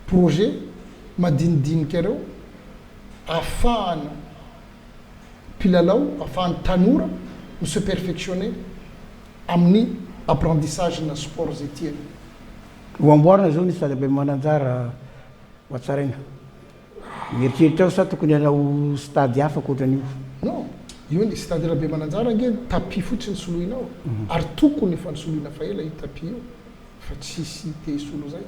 projet madinidinika reo afahana mpilalao afahany tanora no se perfectionner amin'ny apprentissage na sport zay tiany ho amboarina zao ny stade be mananjara ho atsaraina mieritreritra ao sa tokony anao stade hafa koatran'io non io ny stade rabe mananjara nge tapis fotsiny soloinao ary tokony efa nisoloina fa ela io tapis io fa tsisy te solo zay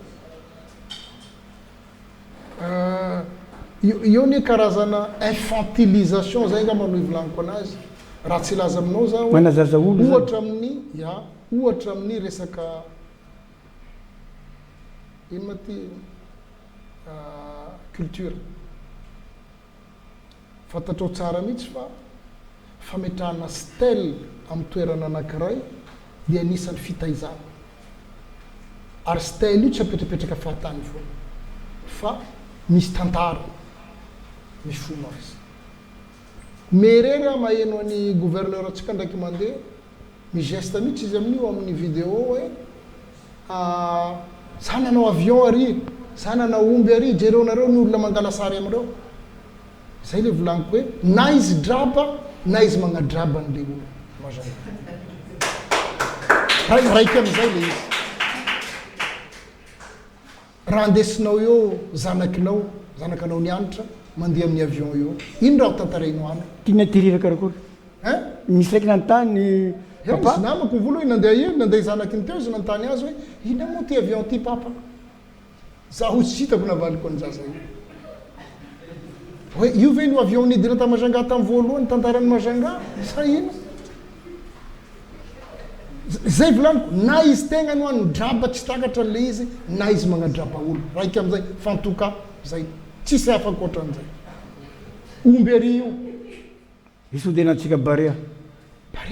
io ny karazana infantilisation zay ngamba no ivolaniko anazy raha tsy laza aminao za manazaza olo ohatra amin'ny ohatra amin'ny resaka ino ma ty culture fantatrao tsara mihitsy fa fametrahana stèle amin'ny toerana anankiray dia anisan'ny fitaizana ary stèle io tsy apetrapetraka fahatany foana fa misy tantara misy fomba azy merery maheno any gouverneur atsika ndraiky mandeha migeste mihitsy izy amin'io amin'ny vidéo hoe za nanao avion ary za nanao omby ary jereo nareo ny olona mangala sary amreo zay le volaniko hoe na izy draba na izy magnadraba n'le olo mazana raiky am'izay le izy raha andesinao eo zanakanao nianatra mandeha amin'ny avion eo ino raha ho tantarehinao any tiana tirira karakory misy raiky nanontany papa izy namako voalohany nandeha zanakiny teo izy nanontany azy hoe ina moa ty avion ty papa za ho tsy hitako navaliko an'zaza io hoe io ve no avion nidina ta Majunga tamin'ny voalohany tantarany Majunga sa ino zay volaniko na izy tegna no any draba tsy takatra le izy na izy magnadraba olo raiky am'izay fantoka zay tsisy afaka ohatran'izay omby ary io izy ho denantsika barea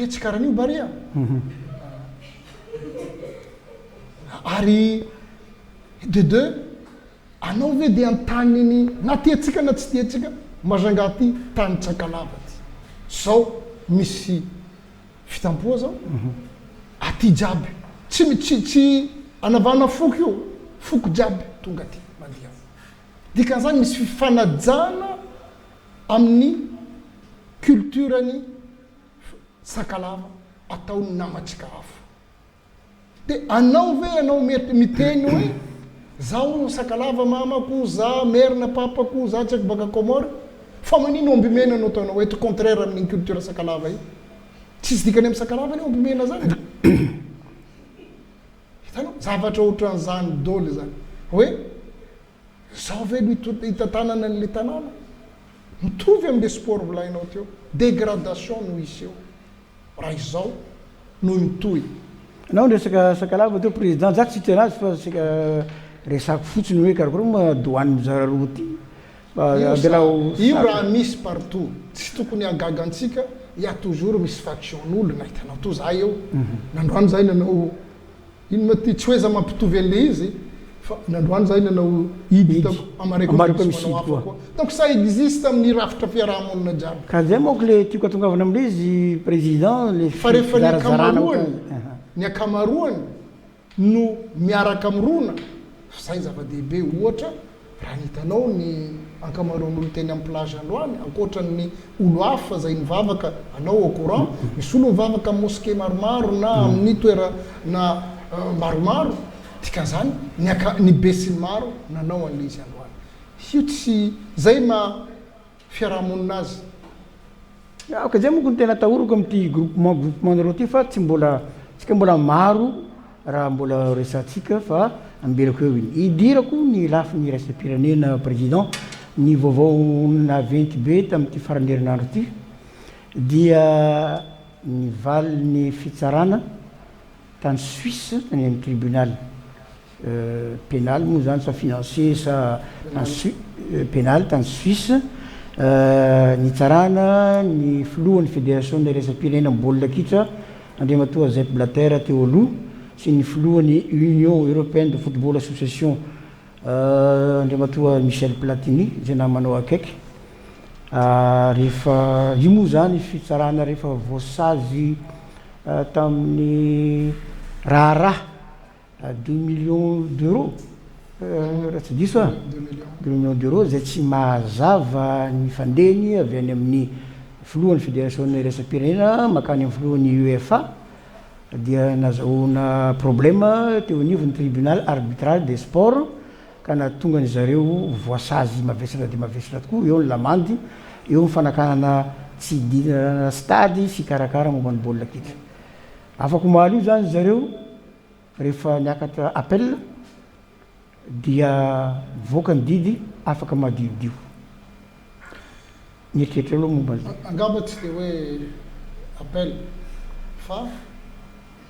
tsy karan'io barea ary de deux anao ve dia antaniny na tiatsika na tsy tiatsika Majunga ty tany Tsakalava ty zao misy fitampoa zao aty jiaby tsy anavana foko io foko jiaby tonga ty mandeha dikan'izany misy fifanajana amin'ny culturany Sakalava ataony namatsika hafa de anao ve anao miteny hoe zaho Sakalava mamako za merina papako za tsy haiko baka Comore fa manino omby mena anao ataonao hoe contraire amin'ny culture Sakalava io tsisy dikany amin'ny Sakalava ny omby mena zany hitanao zavatra ohatran'izany dôly zany hoe zao ve no hitatanana an'le tanàna mitovy amin'le sport volainao teo dégradation no isy eo raha izao no mitohy anao ndresaka Sakalava teo président za tsy tena azy fa sika resako fotsiny hoe karakara madoany mizara roa ty io raha misy partout tsy tokony agagantsika ia toujours misy faction'olo na hitanao to za eo nandroany zay nanao ino ma ty tsy hoe za mampitovy an'le izy fa nandroany zay nanao idy hitako amarekomanao hafa koa donc ça existe amin'ny rafitra fiarahamonina jiaby ka zay moako le tiako atongavana amin'le izy président le fa rehefa ny akamaroany no miaraka amrona zay zava-dehibe ohatra raha nitanao ny ankamaroan'olo teny amin'ny plage androany ankoatran'ny olo hafa zay nivavaka anao au courant misy olo mivavaka amin'ny mosquée maromaro na amin'ny toera na maromaro dikan'izany ny besiny maro nanao an'le izy androany io tsy zay ma fiarahamonina azy ka zay moko ny tena tahorako amin'ity groupement nareo ty fa tsy mbola tsika mbola maro raha mbola resantsika fa ambelako eo iny idirako ny lafiny raisam-pirenena président ny vaovao naventy be tamin'ity faran'ny herinandro ty dia nivaly ny fitsarana tany Suisse tany amin'ny tribunal pénal moa zany sa financier sa pénal tany Suisse nitsarana ny filohan'ny fédération ny raisam-pirenena Baolina kitra Andriamatoa Sepp Blatter teo aloha sy ny filohan'ny Union Européenne de Football Association Andriamatoa Michel Platini zay namanao akaiky rehefa io moa zany fitsarana rehefa voasazy tamin'ny raharaha 2 millions d'euros raha tsy diso 2 millions d'euros zay tsy mahazava ny fandehany avy any amin'ny filohan'ny fédération ny raisam-pirenena makany amin'ny filohan'ny UEFA dia nazahoana problème teo anivon'ny tribunal arbitral des sports ka nahatonga zareo voasazy mavesatra dia mavesatra tokoa eo ny lamandy eo mifanakanana tsy dina stady fikarakara momba ny baolina kitra afaka omaly io zany zareo rehefa niakatra appel dia voaka ny didy afaka madiodio nieritretra aloha momba angamba tsy dia hoe appel fa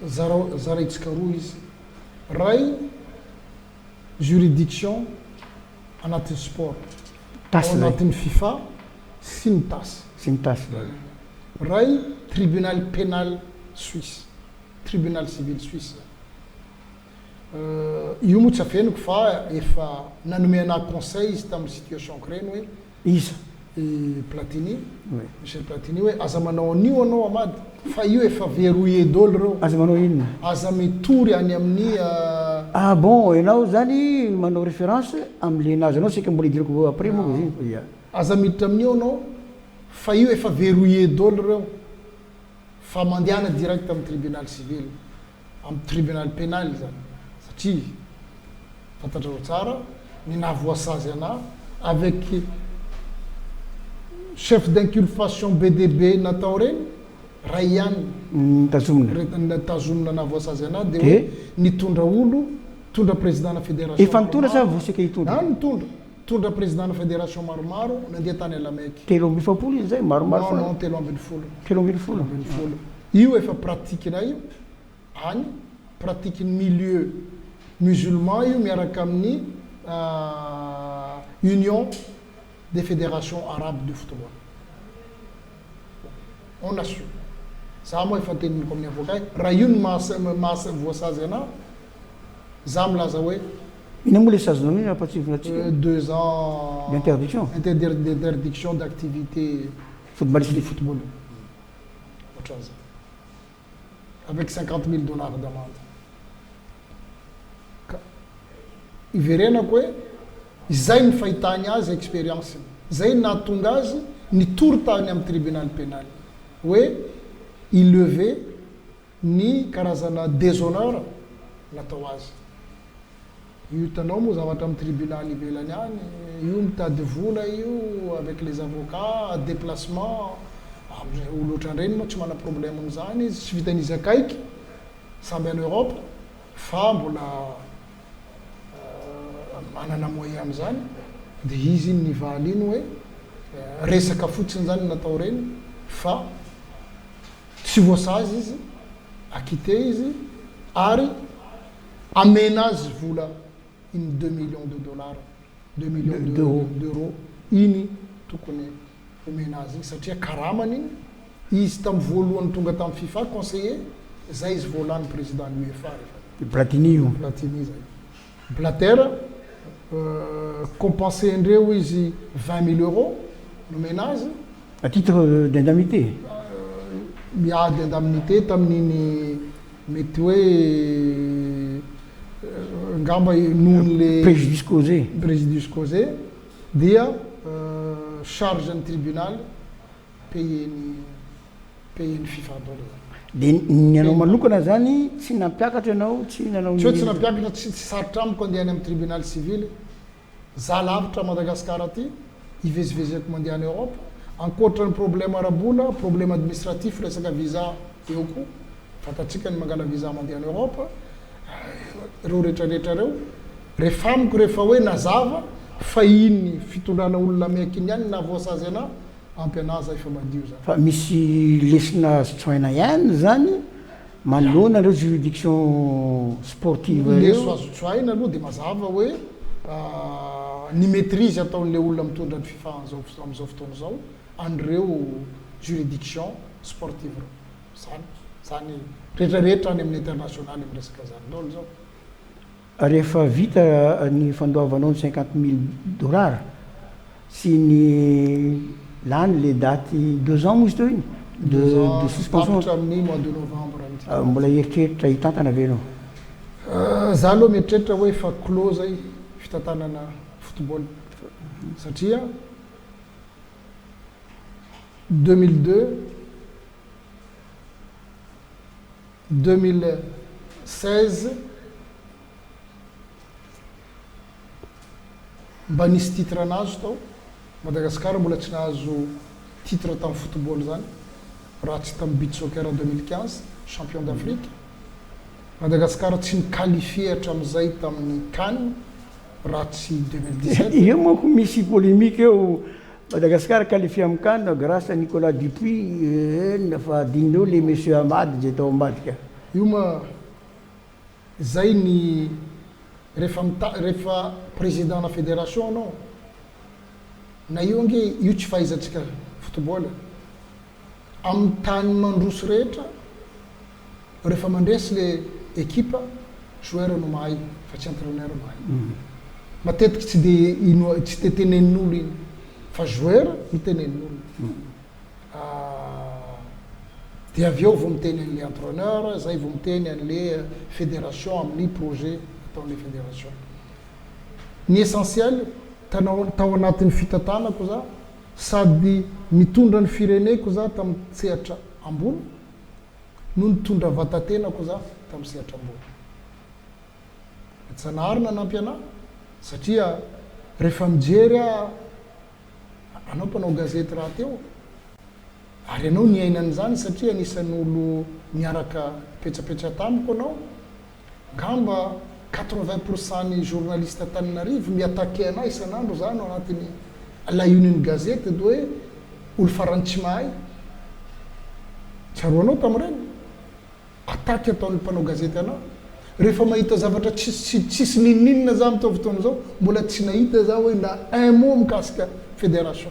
zaraitsika roa izy ray juridiction anatin'ny sport tasy ao zay anatin'ny FIFA sy ny tasy sy ny tasy ray tribunal pénal suisse tribunal civil suisse io moa tsy afeniko fa efa nanomena conseil izy tamin'ny situation kireny hoe iza Platini Michel Platini hoe aza manao an'io anao Amady fa io efa verrouillé dolo reo aza manao inona aza mitory any amin'ny bon ianao zany manao référence am'le nazy anao sika mbola idirako après moa izy aza miditra amin'io anao fa io efa verrouillé dolo reo fa mandiana direct amin'ny tribunal civil amin'ny tribunal pénal zany satria fantatrao tsara ny nahavoasazy ana avec chef d'inculpation BDB natao reny ray ihany tazomina nahavoasazy ana de hoe nitondra olo tondra président fédération efa nitondra sa vosika hitondra nitondra président na fédération maromaro nandeha tany alameky telo amby efapolo izy zay maromaro non telo ambin'ny folo telo ambin'ny folo io efa pratikina io any pratique milieu musulman io miaraka amin'ny union des fédérations arabes de football on a su za moa efa teniniko amin'ny avocat raha io ny mahavoasazy ana za milaza hoe ina moa le sazonao iny apatsivona atsika 2 ans d'interdiction d'activité footballistique football ohatran'izay avec 50 000 dollars d'amende iverenako hoe izay ny fahitany azy expérience zay nahatonga azy nitory tany amin'ny tribunal pénal hoe ilever ny karazana déshonneur natao azy io hitanao moa zavatra amin'ny tribunal ivelany any io mitady vola io avec les avocats déplacement olo ohatran'ireny moa tsy mana problème am'izany izy tsy vitanizy akaiky samby any Europe fa mbola manana moyen am'izany de izy iny nivaly iny hoe resaka fotsiny zany natao reny fa tsy voasazy izy akité izy ary amena azy vola iny 2 millions de dollars 2 millions d'euros iny tokony omena azy iny satria karamany iny izy tamin'ny voalohany tonga tamin'ny FIFA conseiller zay izy voalany président ny UEFA Platini io Platini zay Blatter compensé andreo izy 20 000 euros nomena azy à titre d'indemnité miady indemnité tamin'iny mety hoe ngamba nohony le préjudice causé dia charge ny tribunal payeny FIFA dolo de ny anao manokana zany tsy nampiakatra ianao tsy nanao tsy hoe tsy nampiakatra tsy sarotra amiko andeha any amin'ny tribunal civil za lavitra Madagascar aty ivezivezeko mandeha any Europe ankoatrany problème arabola problème administratif resaka visa eo koa fantatsika ny mangala visa mandeha any Europe reo rehetrarehetra reo rehefa amiko rehefa hoe nazava fa iny fitondrana olona meky iny ihany nahavoasazy ana ampy anazy efa madio zany fa misy lesina tsoina ihany zany manoloana reo juridiction sportive leso azo tsoaina aloha de mazava hoe ny maîtrise ataon'le olona mitondra ny FIFA am'izao fotoana zao an'ireo juridiction sportive reo zany rehetrarehetra any amin'ny international amin'ny resaka zany dolo zao rehefa vita ny fandoavanao ny 50 000 dollars sy ny lany le daty 2 ans moa izy teo iny de suspension amin'ny mois de novembre mbola eritreritra hitantana ve anao za aloha mieritreritra hoe fa clos zay fitantanana football satria 2002 2016 mba nisy titre anazo tao Madagascar mbola tsy nahazo titre tamin'ny football zany raha tsy tamin'ny beach soccer 2015 champion d'Afrique Madagascar tsy niqualifié hatramin'izay tamin'ny CAN raha tsy 2017 io moako misy polémique eo Madagascar qualifié amin'ny CAN grâce à Nicolas Dupuis nafa adinindreo le monsieur Amady zay tao ambadika io ma zay ny rehefa président na fédération anao na io ange io tsy fahaizantsika football amin'ny tany mandroso rehetra rehefa mandresy le équipe joueur no mahay fa tsy entraîneur mahay matetiky tsy de tenenin'olo iny fa joueur mitenenin'olo de avy eo vao miteny an'le entraîneur zay vao miteny an'le fédération amin'ny projet ataon'le fédération ny essentiel tao anatin'ny fitantanako za sady mitondra ny fireneko za tamin'ny sehatra ambony no nitondra vatatenako za tamin'ny sehatra ambony tsanahary nanampy ana satria rehefa mijery anao mpanao gazety raha teo ary anao niainan'izany satria anisan'olo miaraka petrapetra tamiko anao ngamba 80% ny journaliste Tananarivo miattaqué ana isan'andro zany anatin'ny la une gazety de hoe olo farany tsy mahay tsaroanao tamin'ireny attaque ataon'ny mpanao gazety anao rehefa mahita zavatra tsisy nininina za mitao fotoana zao mbola tsy nahita za hoe na un mot mikasika fédération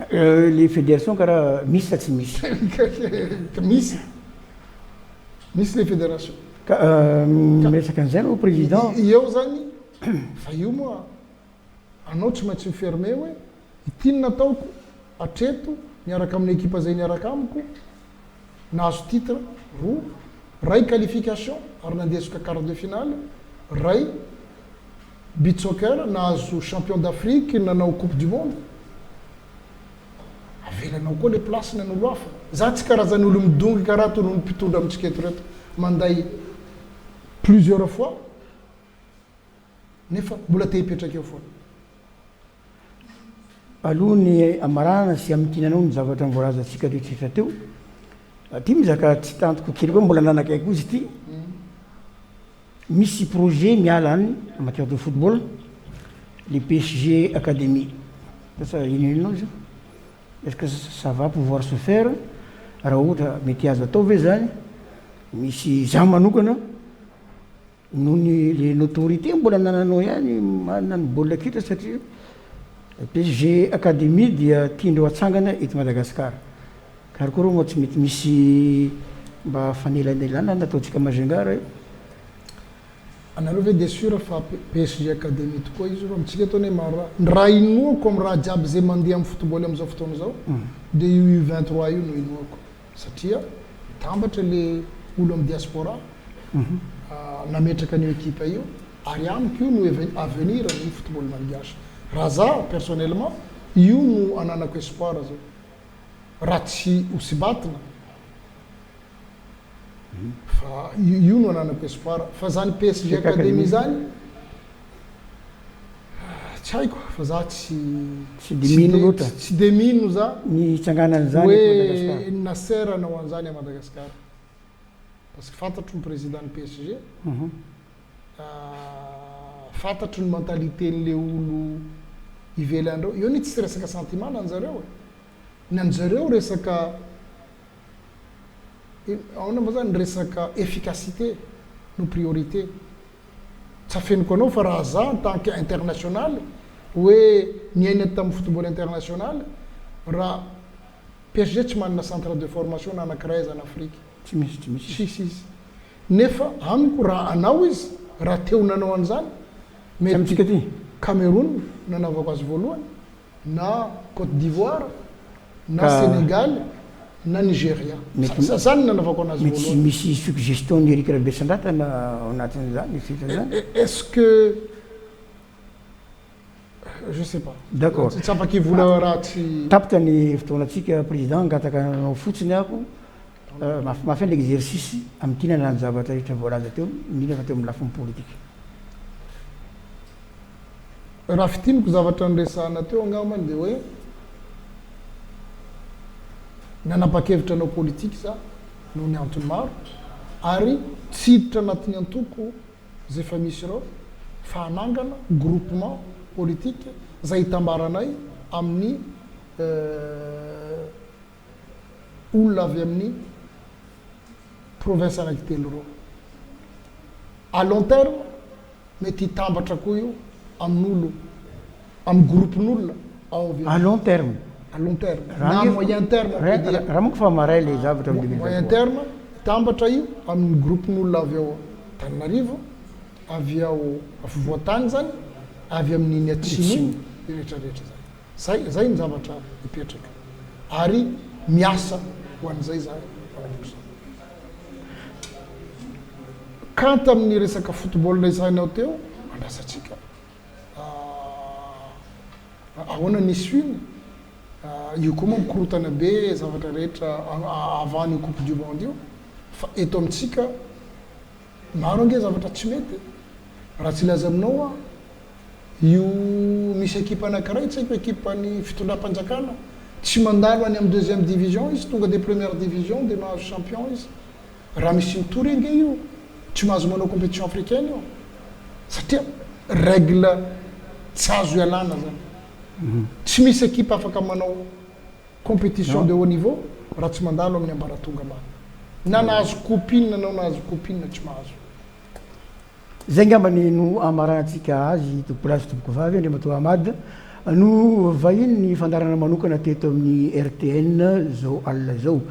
le fédération karaha misy sa tsy misy misy le fédération ka miresaka an'izay anao président eo zany fa io moa anao tsy maintsy miferme hoe itinona ataoko atreto miaraka amin'ny équipe zay niaraka amiko nahazo titre roa ray qualification ary nandesika quart de finale ray beach soccer nahazo champion d'Afrique nanao coupe du monde avelanao koa le place nan'olo hafa za tsy karazan'olo midongy karaha tonono mpitondra amintsika eto reto manday plusieurs fois nefa mbola te hipetraka eo foana aloha ny amarana sy amitinanao ny zavatra mivoarazantsika rehetrrehetra teo ty mizaka tsy tantoko kely koa mbola nanakaiky izy ty misy projet miala any en matière de football le PSG Académie ça inonao zio est-ce que ça va pouvoir se faire raha ohatra mety azo atao ve zany misy za manokana noho ny le notoriété mbola nananao ihany manana ny baolina kitra satria PSG Académie dia tiandreo atsangana eto Madagasikara karakory moa tsy mety misy mba fanelanelana nataontsika Majunga io anareo ve de sûr fa PSG Académie tokoa izy fa mitsika ataony hoe raha inoako amin'ny raha jiaby zay mandeha amin'ny football amin'izao fotoana zao de io U23 io no inoako satria tambatra le olo amin'ny diaspora nametraka an'io équipe io ary amiko io no avenir ny football malagasy raha za personnellement io no ananako espoir zao raha tsy ho sy batina fa io no ananako espoir fa zany PSG Académie zany tsy haiko fa za tsy de mino loatra tsy de mino za ny itsanganany zany hoe naserana ho an'izany a Madagasikara parce que fantatro ny président ny PSG fantatro ny mentalité n'le olo ivelan'ireo io ny tsy resaka sentiment nanjareo nanjareo resaka aona ma zany resaka efficacité no priorité tsy afeniko anao fa raha za en tant que international hoe niaina tamin'ny football international raha PSG tsy manana centre de formation nanankiray azy en Afrique tsy misy sisy nefa amiko raha anao izy raha teo nanao an'izany metsika ty Cameroun nanavako azy voalohany na Côte d'Ivoire na Sénégal na Nigeria zany nanavako anazy voalohany misy suggestion ny Eric Rabesandratana ao anatin'izany sitra zany est-ce que je sais pas d'accord tsy afaky vola raha tsy tapitra ny fotoanatsika président ngataka anao fotsiny ako mafy l'exercice amin'ny tina nany zavatra rehetra voalaza teo indrindra fa teo amin'ny lafiny politique raha fitiniko zavatra nyresahana teo angambany de hoe nanapa-kevitra anao politique za noho ny antony maro ary tsy hiditra anatin'ny antoko zay efa misy reo fa hanangana groupement politique zay hitambaranay amin'ny olona avy amin'ny province anankitelo reo à long terme mety hitambatra koa io amin'olo amin'ny groupin'olona ao à long terme à long terme na moyen terme raha monko fa maray le zavatra amin'ny moyen terme hitambatra io amin'ny groupin'olona avy ao Tananarivo avy ao afovoantany zany avy amin'iny atsimo rehetrarehetra zany zay ny zavatra hipetraka ary miasa ho an'izay zany kant amin'ny resaka football isainao teo andrasatsika ahoana nisy iny io koa moa mikorotana be zavatra rehetra avany coupe du monde io fa eto amitsika maro ange zavatra tsy mety raha tsy laza aminao a io misy équipe anankiray tsy haiko équipe-ny fitondram-panjakana tsy mandalo any amin'ny deuxième division izy tonga de première division de mahazo champion izy raha misy mitory ange io tsy mahazo manao compétition africaine io satria règle tsy azo ialana zany tsy misy équipe afaka manao compétition de haut niveau raha tsy mandalo amin'ny ambaratonga ambany na nahazo copine nanao nahazo copine tsy mahazo zay ngambany no amarantsika azy tompolasy tompoko vavy Andriamatoa Hamady no vahiny ny fandarana manokana teto amin'ny RTN zao alina zao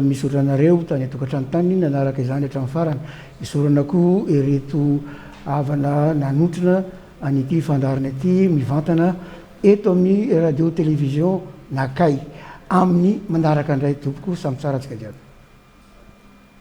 misoratra anareo tany atokantrano tany nanaraka izany hatramin'ny farany isorana koa ireto havana nanotrona anyity fandarana ity mivantana eto amin'ny radio télévision nakay amin'ny mandaraka indray tompoko samy tsara antsika jiaby